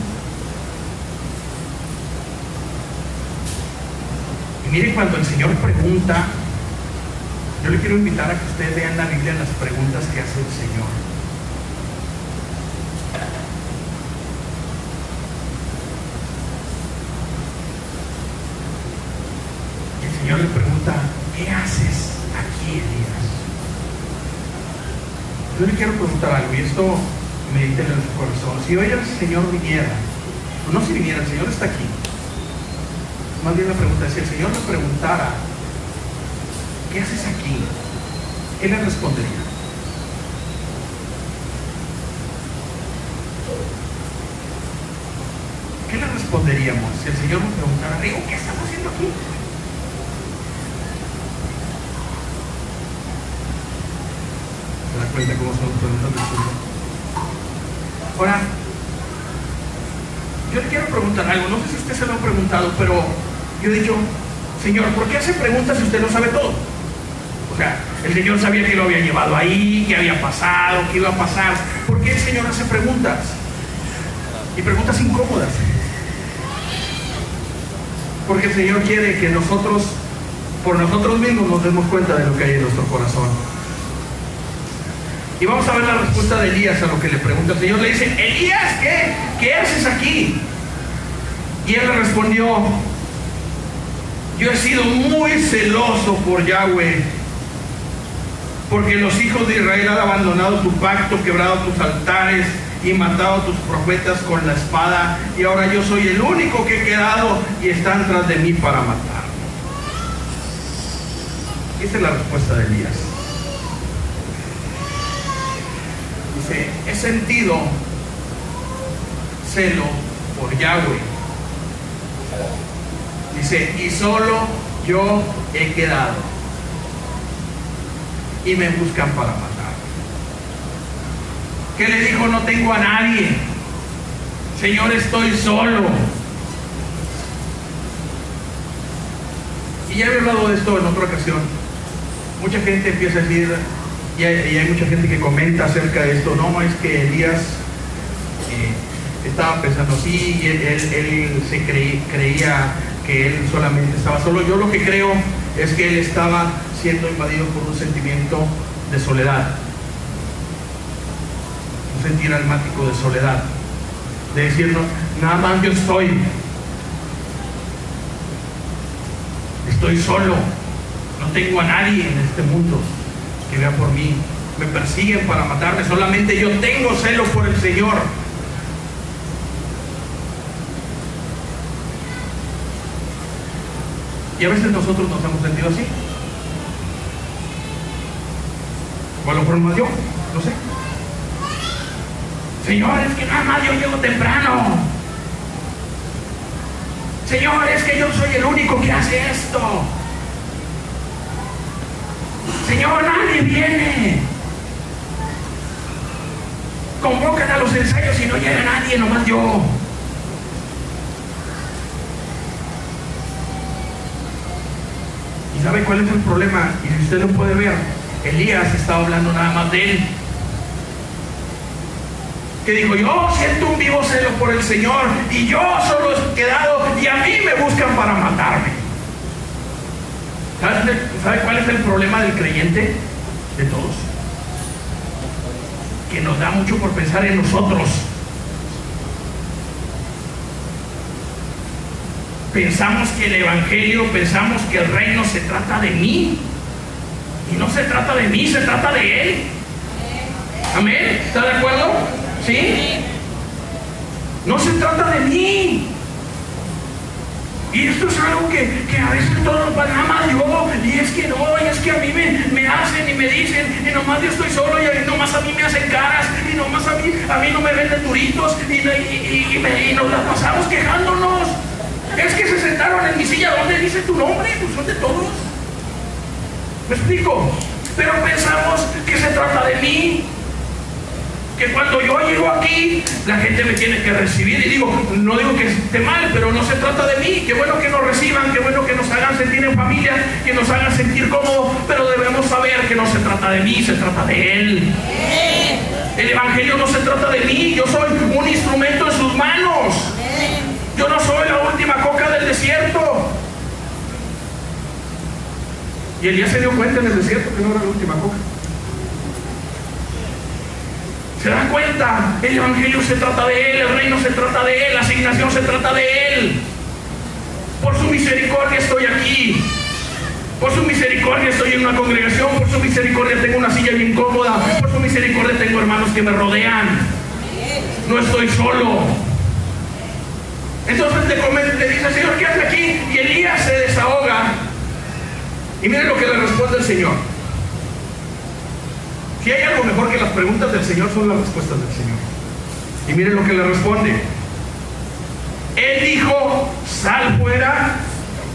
Miren, cuando el Señor pregunta, yo le quiero invitar a que ustedes vean la Biblia en las preguntas que hace el Señor. El Señor le pregunta, ¿qué haces aquí, Elías? Yo le quiero preguntar algo, y esto medítenlo en su corazón. Si hoy el Señor viniera, no si viniera, el Señor está aquí. Más bien la pregunta es, si el Señor le preguntara, ¿qué haces aquí?, ¿qué le respondería? ¿Qué le responderíamos si el Señor nos preguntara, Rigo, ¿qué estás haciendo aquí? ¿Se da cuenta cómo son las preguntas del Señor? Ahora, yo le quiero preguntar algo, no sé si usted se lo ha preguntado, pero yo he dicho, Señor, ¿por qué hace preguntas si usted lo sabe todo? O sea, el Señor sabía que lo había llevado ahí, que había pasado, que iba a pasar. ¿Por qué el Señor hace preguntas? Y preguntas incómodas. Porque el Señor quiere que nosotros, por nosotros mismos, nos demos cuenta de lo que hay en nuestro corazón. Y vamos a ver la respuesta de Elías a lo que le pregunta el Señor. Le dice, Elías, ¿qué haces aquí? Y él le respondió, yo he sido muy celoso por Yahweh, porque los hijos de Israel han abandonado tu pacto, quebrado tus altares y matado a tus profetas con la espada, y ahora yo soy el único que he quedado y están tras de mí para matarme. Esa es la respuesta de Elías. Dice, he sentido celo por Yahweh. Dice, y solo yo he quedado y me buscan para matar. ¿Qué le dijo? No tengo a nadie, Señor, estoy solo. Y ya he hablado de esto en otra ocasión. Mucha gente empieza a decir, y hay mucha gente que comenta acerca de esto, no, es que Elías estaba pensando así, y él se creía que él solamente estaba solo. Yo lo que creo es que él estaba siendo invadido por un sentimiento de soledad, un sentir almático de soledad, de decir, no, nada más yo estoy solo, No tengo a nadie en este mundo que vea por mí. Me persiguen para matarme. Solamente yo tengo celo por el Señor. Y a veces nosotros nos hemos sentido así. O a lo mejor más yo, no sé. Señor, es que nada más yo llego temprano. Señor, es que yo soy el único que hace esto. Señor, nadie viene. Convocan a los ensayos y no llega nadie, nomás yo. ¿Y sabe cuál es el problema? Y si usted lo puede ver, Elías estaba hablando nada más de él. Que dijo, yo siento un vivo celo por el Señor y yo solo he quedado y a mí me buscan para matarme. ¿Sabe cuál es el problema del creyente? De todos. Que nos da mucho por pensar en nosotros. Pensamos que el evangelio, pensamos que el reino se trata de mí. Y no se trata de mí, se trata de Él. ¿Amén? ¿Está de acuerdo? ¿Sí? No se trata de mí. Y esto es algo que a veces todos nos van a más yo. Y es que no, y es que a mí me hacen y me dicen, y nomás yo estoy solo, y nomás a mí me hacen caras, y nomás a mí no me venden duritos, y nos las pasamos quejándonos. Es que se sentaron en mi silla, ¿dónde dice tu nombre? Pues son de todos. ¿Me explico? Pero pensamos que se trata de mí. Que cuando yo llego aquí, la gente me tiene que recibir. Y digo, no digo que esté mal, pero no se trata de mí. Qué bueno que nos reciban, qué bueno que nos hagan sentir en familia, que nos hagan sentir cómodos, pero debemos saber que no se trata de mí, se trata de Él. El evangelio no se trata de mí, yo soy un instrumento en sus manos. Yo no soy la última coca del desierto. Y Elías se dio cuenta en el desierto que no era la última coca. ¿Se da cuenta? El evangelio se trata de Él, el reino se trata de Él, la asignación se trata de Él. Por su misericordia estoy aquí. Por su misericordia estoy en una congregación. Por su misericordia tengo una silla bien cómoda. Por su misericordia tengo hermanos que me rodean. No estoy solo. Entonces le dice, Señor, ¿qué hace aquí? Y Elías se desahoga. Y miren lo que le responde el Señor. Si hay algo mejor que las preguntas del Señor, son las respuestas del Señor. Y miren lo que le responde. Él dijo, sal fuera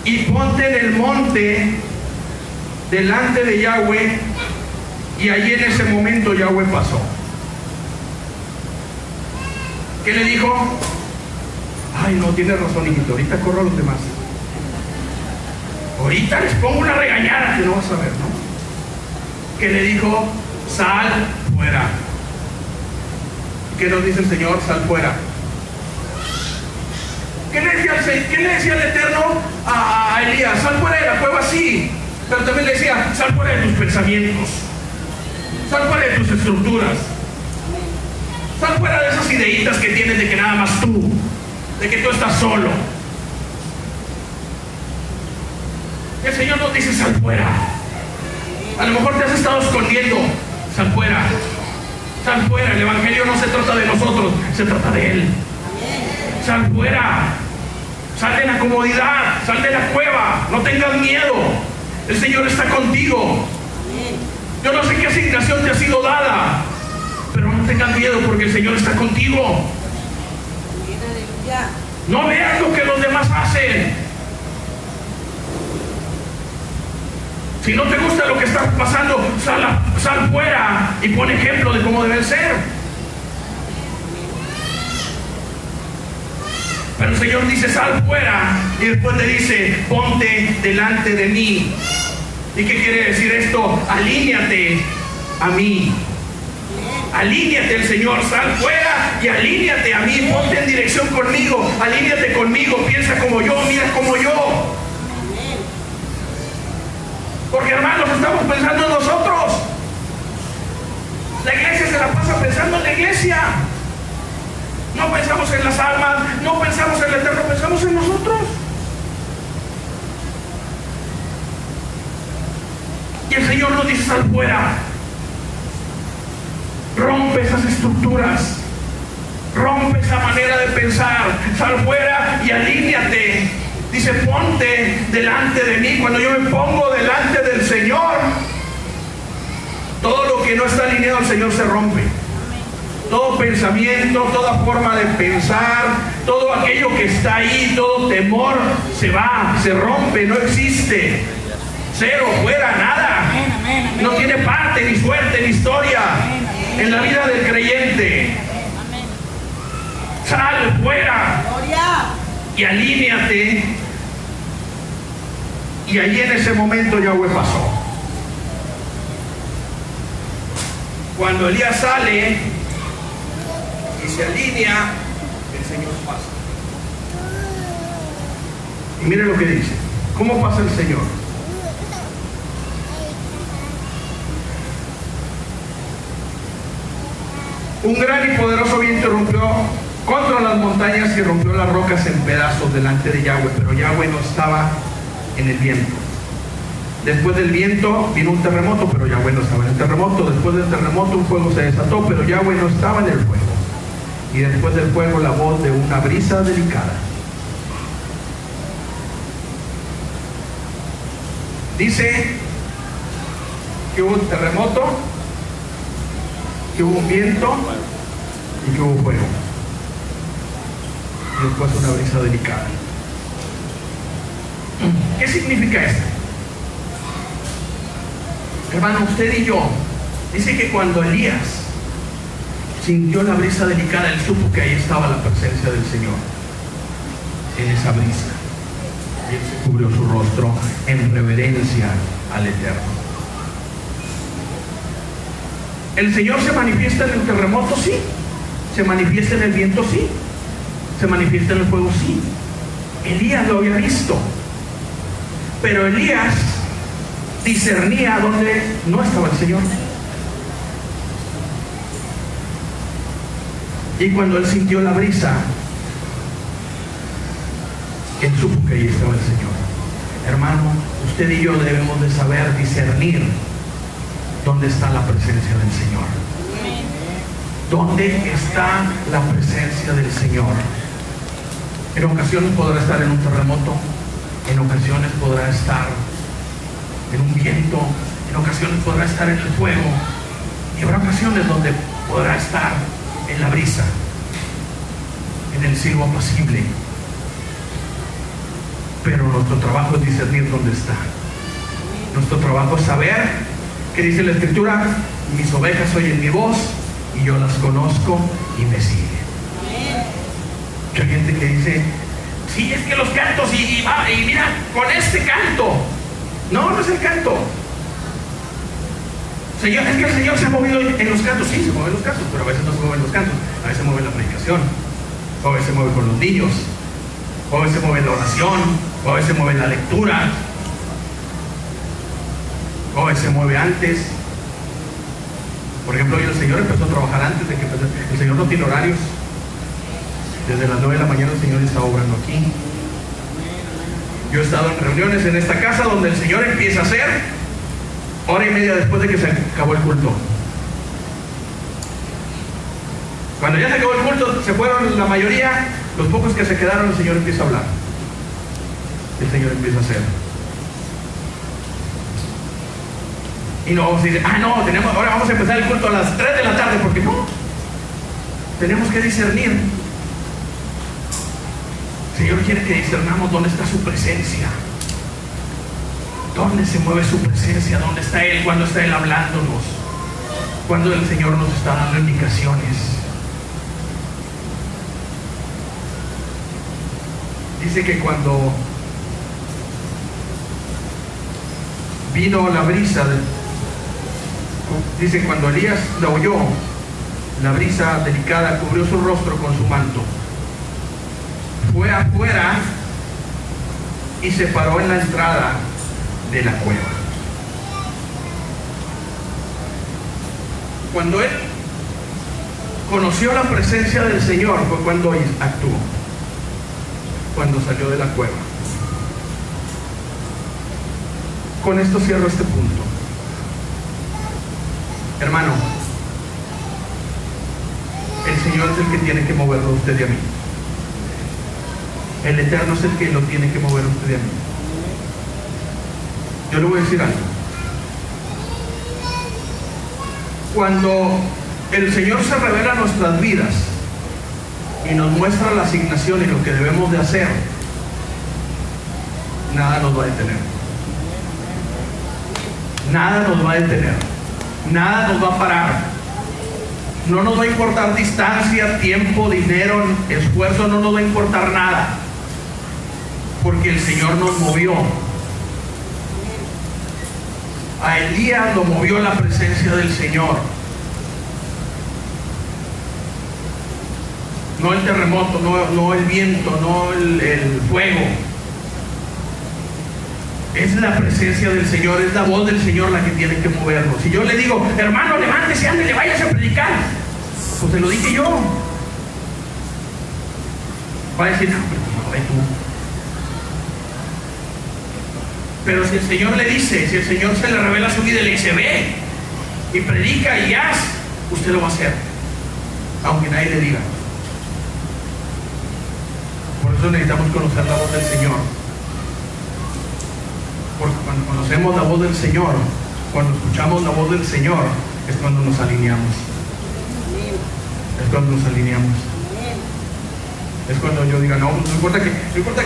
y ponte en el monte delante de Yahweh. Y allí en ese momento Yahweh pasó. ¿Qué le dijo? Ay, no, tiene razón, hijito, ahorita corro a los demás. Ahorita les pongo una regañada que no vas a ver, ¿no? Que le dijo, sal fuera. ¿Qué nos dice el Señor? Sal fuera. ¿Qué le decía el Eterno a Elías? Sal fuera de la cueva, sí. Pero también le decía, sal fuera de tus pensamientos. Sal fuera de tus estructuras. Sal fuera de esas ideitas que tienes de que nada más tú, de que tú estás solo. El Señor nos dice, sal fuera. A lo mejor te has estado escondiendo. Sal fuera. Sal fuera. El evangelio no se trata de nosotros, se trata de Él. Sal fuera. Sal de la comodidad. Sal de la cueva. No tengas miedo. El Señor está contigo. Yo no sé qué asignación te ha sido dada, pero no tengas miedo porque el Señor está contigo. No veas lo que los demás hacen. Si no te gusta lo que está pasando, sal fuera y pon ejemplo de cómo deben ser. Pero el Señor dice, sal fuera, y después le dice, ponte delante de mí. ¿Y qué quiere decir esto? Alíñate a mí. Alíñate el Señor, sal fuera y alíñate a mí, ponte en dirección conmigo, alíñate conmigo, piensa como yo, mira como yo. Porque hermanos, estamos pensando en nosotros. La iglesia se la pasa pensando en la iglesia. No pensamos en las almas, no pensamos en el Eterno, pensamos en nosotros. nos dice: sal fuera. Rompe esas estructuras. Rompe esa manera de pensar. Sal fuera y alíñate. Dice: ponte delante de mí. Cuando yo me pongo delante del Señor, todo lo que no está alineado al Señor se rompe. Todo pensamiento, toda forma de pensar, todo aquello que está ahí, todo temor, se va, se rompe, no existe. Cero, fuera, nada. No tiene parte, ni suerte, ni historia en la vida del creyente. Sal fuera y alíñate. Y allí en ese momento Yahweh pasó. Cuando Elías sale y se alinea, el Señor pasa. Y mire lo que dice. ¿Cómo pasa el Señor? Un gran y poderoso viento rompió contra las montañas y rompió las rocas en pedazos delante de Yahweh, pero Yahweh no estaba en el viento. Después del viento vino un terremoto, pero Yahweh no estaba en el terremoto. Después del terremoto un fuego se desató, pero Yahweh no estaba en el fuego. Y después del fuego la voz de una brisa delicada. Dice que hubo un terremoto, que hubo un viento y que hubo fuego. Y después una brisa delicada. ¿Qué significa esto? Hermano, usted y yo, dice que cuando Elías sintió la brisa delicada, él supo que ahí estaba la presencia del Señor. En esa brisa, él se cubrió su rostro en reverencia al Eterno. ¿El Señor se manifiesta en el terremoto? Sí. ¿Se manifiesta en el viento? Sí. ¿Se manifiesta en el fuego? Sí. Elías lo había visto. Pero Elías discernía dónde no estaba el Señor. Y cuando él sintió la brisa, él supo que ahí estaba el Señor. Hermano, usted y yo debemos de saber discernir dónde está la presencia del Señor. ¿Dónde está la presencia del Señor? En ocasiones podrá estar en un terremoto, en ocasiones podrá estar en un viento, en ocasiones podrá estar en el fuego, y habrá ocasiones donde podrá estar en la brisa, en el silbo apacible. Pero nuestro trabajo es discernir dónde está. Nuestro trabajo es saber que dice la Escritura: mis ovejas oyen mi voz y yo las conozco y me siguen. Hay gente que dice: sí, es que los cantos y mira, con este canto. No, no es el canto. Señor, es que el Señor se ha movido en los cantos. Sí, se mueven los cantos, pero a veces no se mueven los cantos. A veces se mueve la predicación, o a veces se mueve con los niños, o a veces se mueve la oración, o a veces se mueve la lectura, o a veces se mueve antes. Por ejemplo, hoy el Señor empezó a trabajar antes de que empezó. El Señor no tiene horarios. Desde las 9 de la mañana el Señor está obrando aquí. Yo he estado en reuniones en esta casa donde el Señor empieza a hacer hora y media después de que se acabó el culto. Cuando ya se acabó el culto, se fueron la mayoría. Los pocos que se quedaron, el Señor empieza a hablar. El Señor empieza a hacer. Y no vamos a decir: no, ahora vamos a empezar el culto a las 3 de la tarde, porque no. Tenemos que discernir. El Señor quiere que discernamos dónde está su presencia, dónde se mueve su presencia, dónde está Él, cuando está Él hablándonos, cuando el Señor nos está dando indicaciones. Dice que cuando vino la brisa, dice cuando Elías la oyó, la brisa delicada cubrió su rostro con su manto. Fue afuera y se paró en la entrada de la cueva. Cuando él conoció la presencia del Señor fue cuando actuó, cuando salió de la cueva. Con esto cierro este punto. Hermano, el Señor es el que tiene que moverlo a usted y a mí. El Eterno es el que lo tiene que mover a usted y a mí. Yo le voy a decir algo. Cuando el Señor se revela en nuestras vidas y nos muestra la asignación y lo que debemos de hacer, nada nos va a detener. Nada nos va a detener. Nada nos va a parar. No nos va a importar distancia, tiempo, dinero, esfuerzo, no nos va a importar nada. Porque el Señor nos movió. A Elías lo movió la presencia del Señor. No el terremoto, no el viento, no el fuego. Es la presencia del Señor, es la voz del Señor la que tiene que movernos. Si yo le digo, hermano, levántese, ándale, váyase a predicar, pues se lo dije yo. Va a decir, no, ve tú. Pero si el Señor le dice, si el Señor se le revela su vida y le dice, ve y predica y haz, usted lo va a hacer, aunque nadie le diga. Por eso necesitamos conocer la voz del Señor. Porque cuando conocemos la voz del Señor, cuando escuchamos la voz del Señor, es cuando nos alineamos. Es cuando nos alineamos. Es cuando yo diga, no importa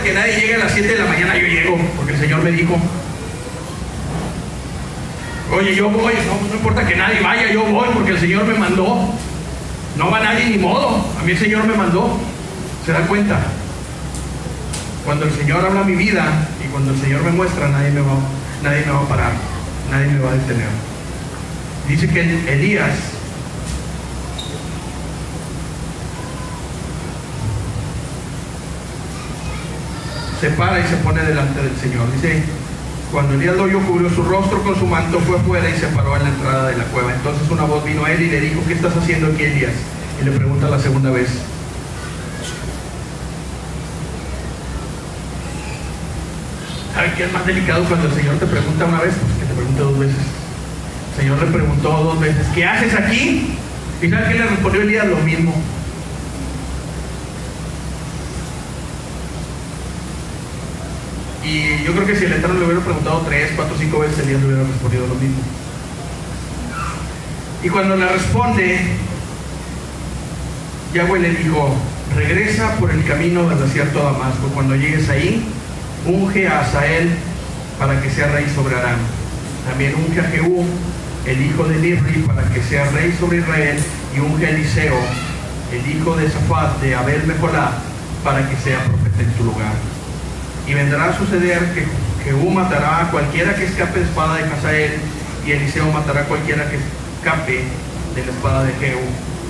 que nadie llegue a las 7 de la mañana, yo llego, porque el Señor me dijo. Oye, yo voy, no importa que nadie vaya, yo voy, porque el Señor me mandó. No va nadie ni modo, a mí el Señor me mandó. ¿Se da cuenta? Cuando el Señor habla mi vida y cuando el Señor me muestra, nadie me va a parar, nadie me va a detener. Dice que Elías se para y se pone delante del Señor. Dice, cuando Elías lo oyó, cubrió su rostro con su manto, fue fuera y se paró en la entrada de la cueva. Entonces una voz vino a él y le dijo, ¿qué estás haciendo aquí, Elías? Y le pregunta la segunda vez. ¿Sabe qué es más delicado cuando el Señor te pregunta una vez? Pues que te pregunte dos veces. El Señor le preguntó dos veces, ¿qué haces aquí? ¿Y sabe qué le respondió Elías? Lo mismo. Y yo creo que si el Eterno le hubiera preguntado 3, 4, 5 veces, Elías le hubiera respondido lo mismo. Y cuando le responde, Yahweh le dijo, regresa por el camino del desierto a Damasco. Cuando llegues ahí, unge a Asael para que sea rey sobre Aram. También unge a Jehú, el hijo de Nimri, para que sea rey sobre Israel, y unge a Eliseo, el hijo de Safat, de Abel Meholá, para que sea profeta en tu lugar. Y vendrá a suceder que Jehú matará a cualquiera que escape de espada de Hazael, y Eliseo matará a cualquiera que escape de la espada de Jehú.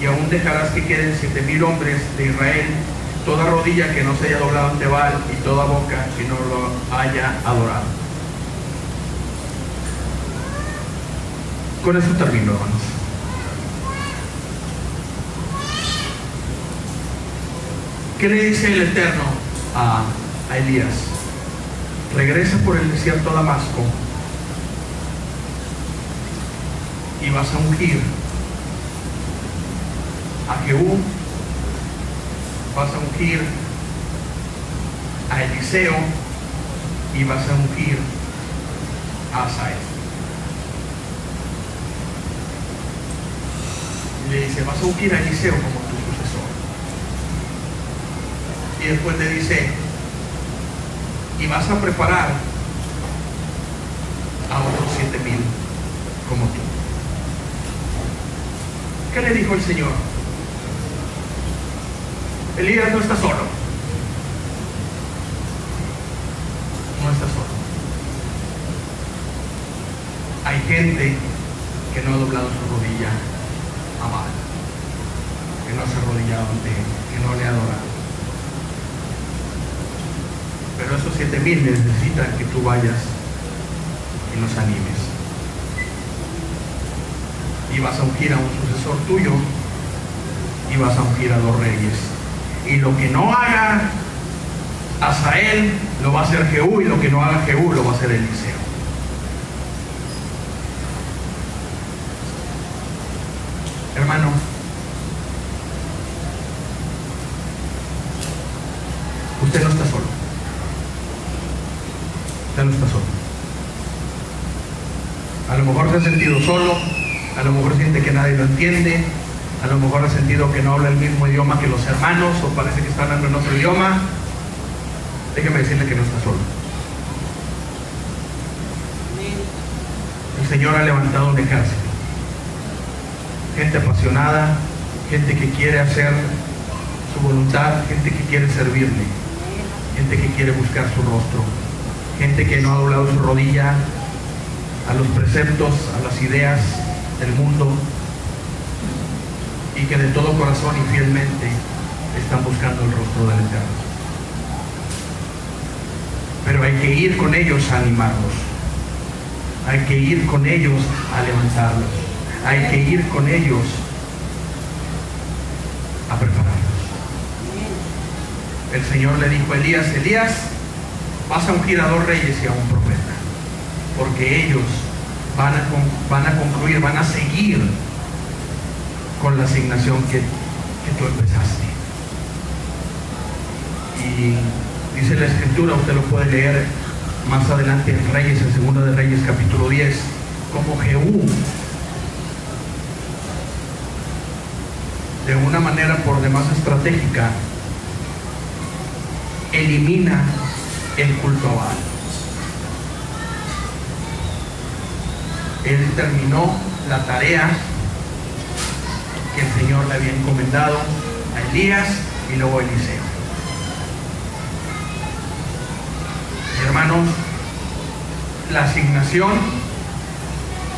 Y aún dejarás que queden 7,000 hombres de Israel, toda rodilla que no se haya doblado ante Baal y toda boca que no lo haya adorado. Con eso termino, hermanos. ¿Qué le dice el Eterno a Elías? Regresa por el desierto a Damasco y vas a ungir a Jehú, vas a ungir a Eliseo y vas a ungir a Asael. Y le dice, vas a ungir a Eliseo como tu sucesor. Y después le dice, y vas a preparar a otros 7,000 como tú. ¿Qué le dijo el Señor? Elías no está solo. No está solo. Hay gente que no ha doblado su rodilla a Baal, que no se ha arrodillado ante él, que no le ha adorado. Pero esos 7,000 necesitan que tú vayas y los animes. Y vas a ungir a un sucesor tuyo y vas a ungir a 2 reyes. Y lo que no haga Asael lo va a hacer Jehú, y lo que no haga Jehú lo va a hacer Eliseo. Hermano, usted no está solo. Usted no está solo. A lo mejor se ha sentido solo, a lo mejor siente que nadie lo entiende, a lo mejor ha sentido que no habla el mismo idioma que los hermanos, o parece que está hablando en otro idioma. Déjeme decirle que no está solo. El Señor ha levantado un ejército. Gente apasionada, gente que quiere hacer su voluntad, gente que quiere servirle, gente que quiere buscar su rostro, gente que no ha doblado su rodilla a los preceptos, a las ideas del mundo, y que de todo corazón y fielmente están buscando el rostro del Eterno. Pero hay que ir con ellos a animarlos, hay que ir con ellos a levantarlos, hay que ir con ellos a prepararlos. El Señor le dijo a Elías: Elías, vas a ungir a 2 reyes y a un profeta, porque ellos van a concluir, van a seguir con la asignación que tú empezaste. Y dice la Escritura, usted lo puede leer más adelante en Reyes, en 2 de Reyes capítulo 10, como Jehú, de una manera por demás estratégica, elimina el culto a Baal. Él terminó la tarea que el Señor le había encomendado a Elías y luego a Eliseo. Hermanos, la asignación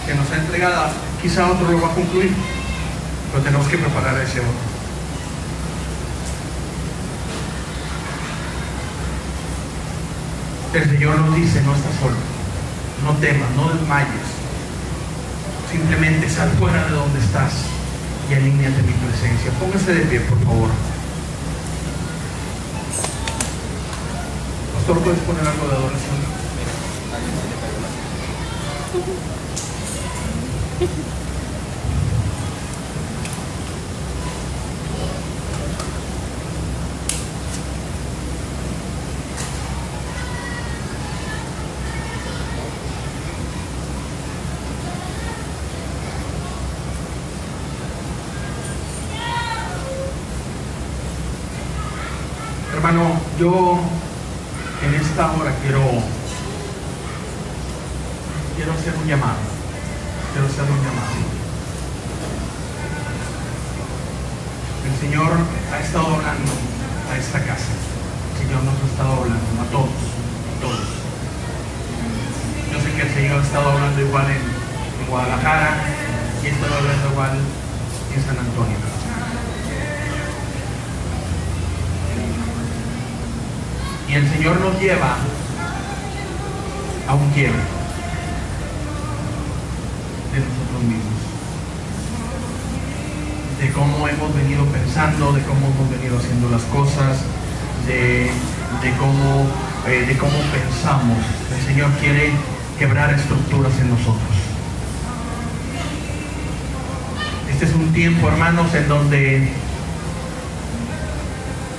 que nos ha entregado, quizá otro lo va a concluir, pero tenemos que preparar a ese otro. El Señor nos dice: no estás solo, no temas, no desmayes, simplemente sal fuera de donde estás y alíñate en mi presencia. Póngase de pie, por favor. Pastor, ¿puedes poner algo de adoración? Hermano, yo en esta hora quiero hacer un llamado. Quiero hacer un llamado. El Señor ha estado hablando a esta casa. El Señor nos ha estado hablando a todos, a todos. Yo sé que el Señor ha estado hablando igual en Guadalajara y ha estado hablando igual en San Antonio. Y el Señor nos lleva a un quiebre de nosotros mismos, de cómo hemos venido pensando, de cómo hemos venido haciendo las cosas, de cómo pensamos. El Señor quiere quebrar estructuras en nosotros. Este es un tiempo, hermanos, en donde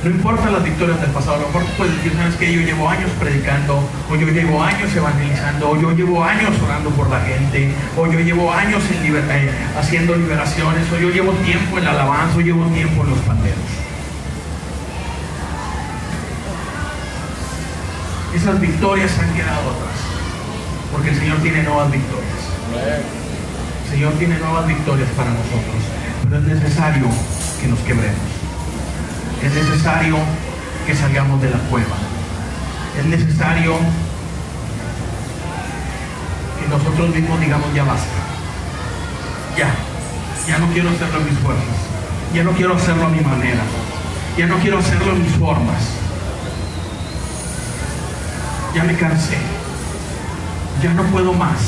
no importan las victorias del pasado. A lo mejor tú puedes decir: ¿sabes qué? Yo llevo años predicando, o yo llevo años evangelizando, o yo llevo años orando por la gente, o yo llevo años haciendo liberaciones, o yo llevo tiempo en la alabanza, o llevo tiempo en los panderos. Esas victorias han quedado atrás, porque el Señor tiene nuevas victorias. El Señor tiene nuevas victorias para nosotros, pero es necesario que nos quebremos. Es necesario que salgamos de la cueva. Es necesario que nosotros mismos digamos: ya basta. Ya no quiero hacerlo en mis fuerzas. Ya no quiero hacerlo a mi manera. Ya no quiero hacerlo en mis formas. Ya me cansé. Ya no puedo más.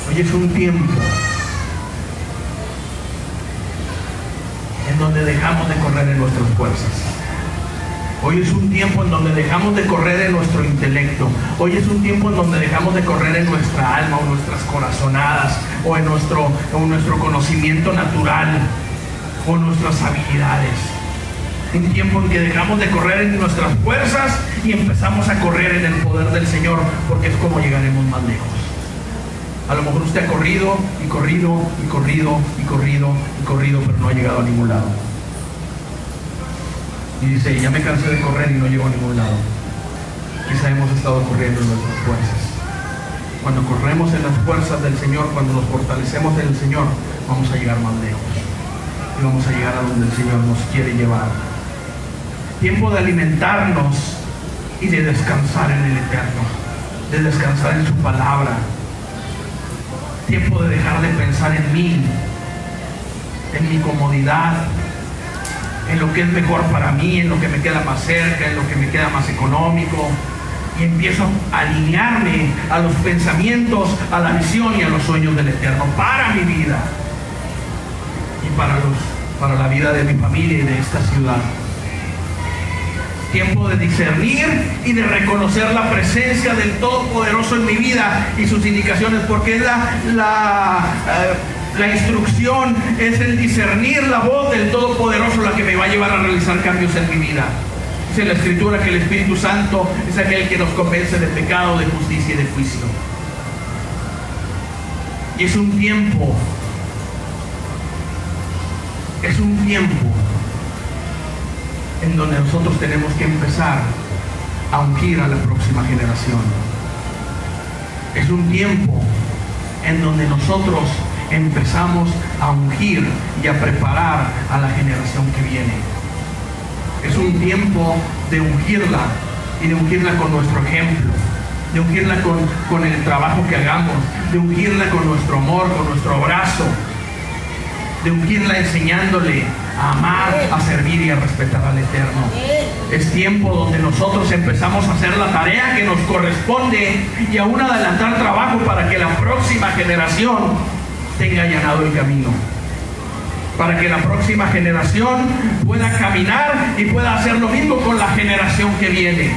Hoy es un tiempo en donde dejamos de correr en nuestras fuerzas. Hoy es un tiempo en donde dejamos de correr en nuestro intelecto. Hoy es un tiempo en donde dejamos de correr en nuestra alma o nuestras corazonadas o en nuestro conocimiento natural o nuestras habilidades. Un tiempo en que dejamos de correr en nuestras fuerzas y empezamos a correr en el poder del Señor, porque es como llegaremos más lejos. A lo mejor usted ha corrido y corrido y corrido y corrido y corrido, pero no ha llegado a ningún lado. Y dice, ya me cansé de correr y no llego a ningún lado. Quizá hemos estado corriendo en nuestras fuerzas. Cuando corremos en las fuerzas del Señor, cuando nos fortalecemos en el Señor, vamos a llegar más lejos. Y vamos a llegar a donde el Señor nos quiere llevar. Tiempo de alimentarnos y de descansar en el Eterno. De descansar en su palabra. Tiempo de dejar de pensar en mí, en mi comodidad, en lo que es mejor para mí, en lo que me queda más cerca, en lo que me queda más económico, y empiezo a alinearme a los pensamientos, a la visión y a los sueños del Eterno para mi vida y para la vida de mi familia y de esta ciudad. Tiempo de discernir y de reconocer la presencia del Todopoderoso en mi vida y sus indicaciones, porque es la instrucción, es el discernir la voz del Todopoderoso la que me va a llevar a realizar cambios en mi vida. Dice la Escritura que el Espíritu Santo es aquel que nos convence de pecado, de justicia y de juicio. Y es un tiempo en donde nosotros tenemos que empezar a ungir a la próxima generación. Es un tiempo en donde nosotros empezamos a ungir y a preparar a la generación que viene. Es un tiempo de ungirla y de ungirla con nuestro ejemplo, de ungirla con el trabajo que hagamos, de ungirla con nuestro amor, con nuestro abrazo, de ungirla enseñándole a amar, a servir y a respetar al Eterno. Es tiempo donde nosotros empezamos a hacer la tarea que nos corresponde y aún adelantar trabajo para que la próxima generación tenga allanado el camino, para que la próxima generación pueda caminar y pueda hacer lo mismo con la generación que viene.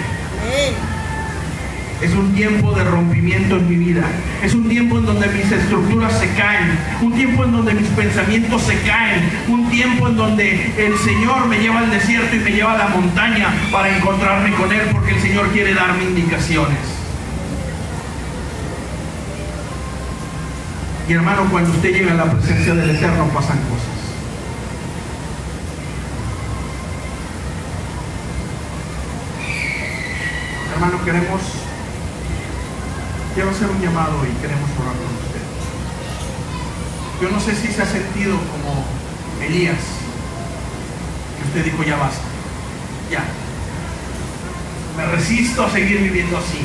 Es un tiempo de rompimiento en mi vida. Es un tiempo en donde mis estructuras se caen. Un tiempo en donde mis pensamientos se caen. Un tiempo en donde el Señor me lleva al desierto y me lleva a la montaña para encontrarme con Él, porque el Señor quiere darme indicaciones. Y hermano, cuando usted llega a la presencia del Eterno pasan cosas. Hermano, quiero hacer un llamado y queremos orar con usted. Yo no sé si se ha sentido como Elías, que usted dijo, ya basta, ya. Me resisto a seguir viviendo así.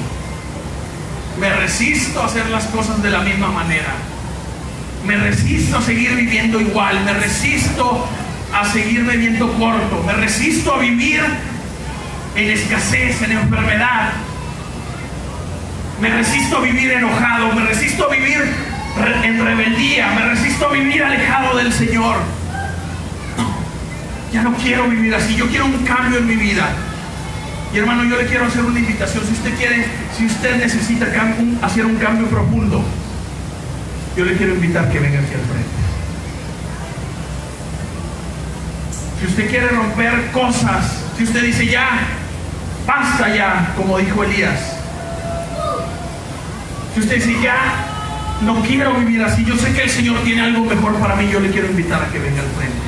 Me resisto a hacer las cosas de la misma manera. Me resisto a seguir viviendo igual. Me resisto a seguirme viendo corto. Me resisto a vivir en escasez, en enfermedad. Me resisto a vivir enojado. Me resisto a vivir en rebeldía. Me resisto a vivir alejado del Señor. Ya no quiero vivir así. Yo quiero un cambio en mi vida. Y hermano, yo le quiero hacer una invitación. Si usted necesita hacer un cambio profundo, yo le quiero invitar que venga aquí al frente. Si usted quiere romper cosas, si usted dice ya, basta ya, como dijo Elías. Si usted dice ya, no quiero vivir así, yo sé que el Señor tiene algo mejor para mí, yo le quiero invitar a que venga al frente.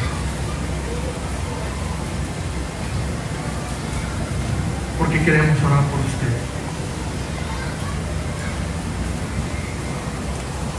Porque queremos orar por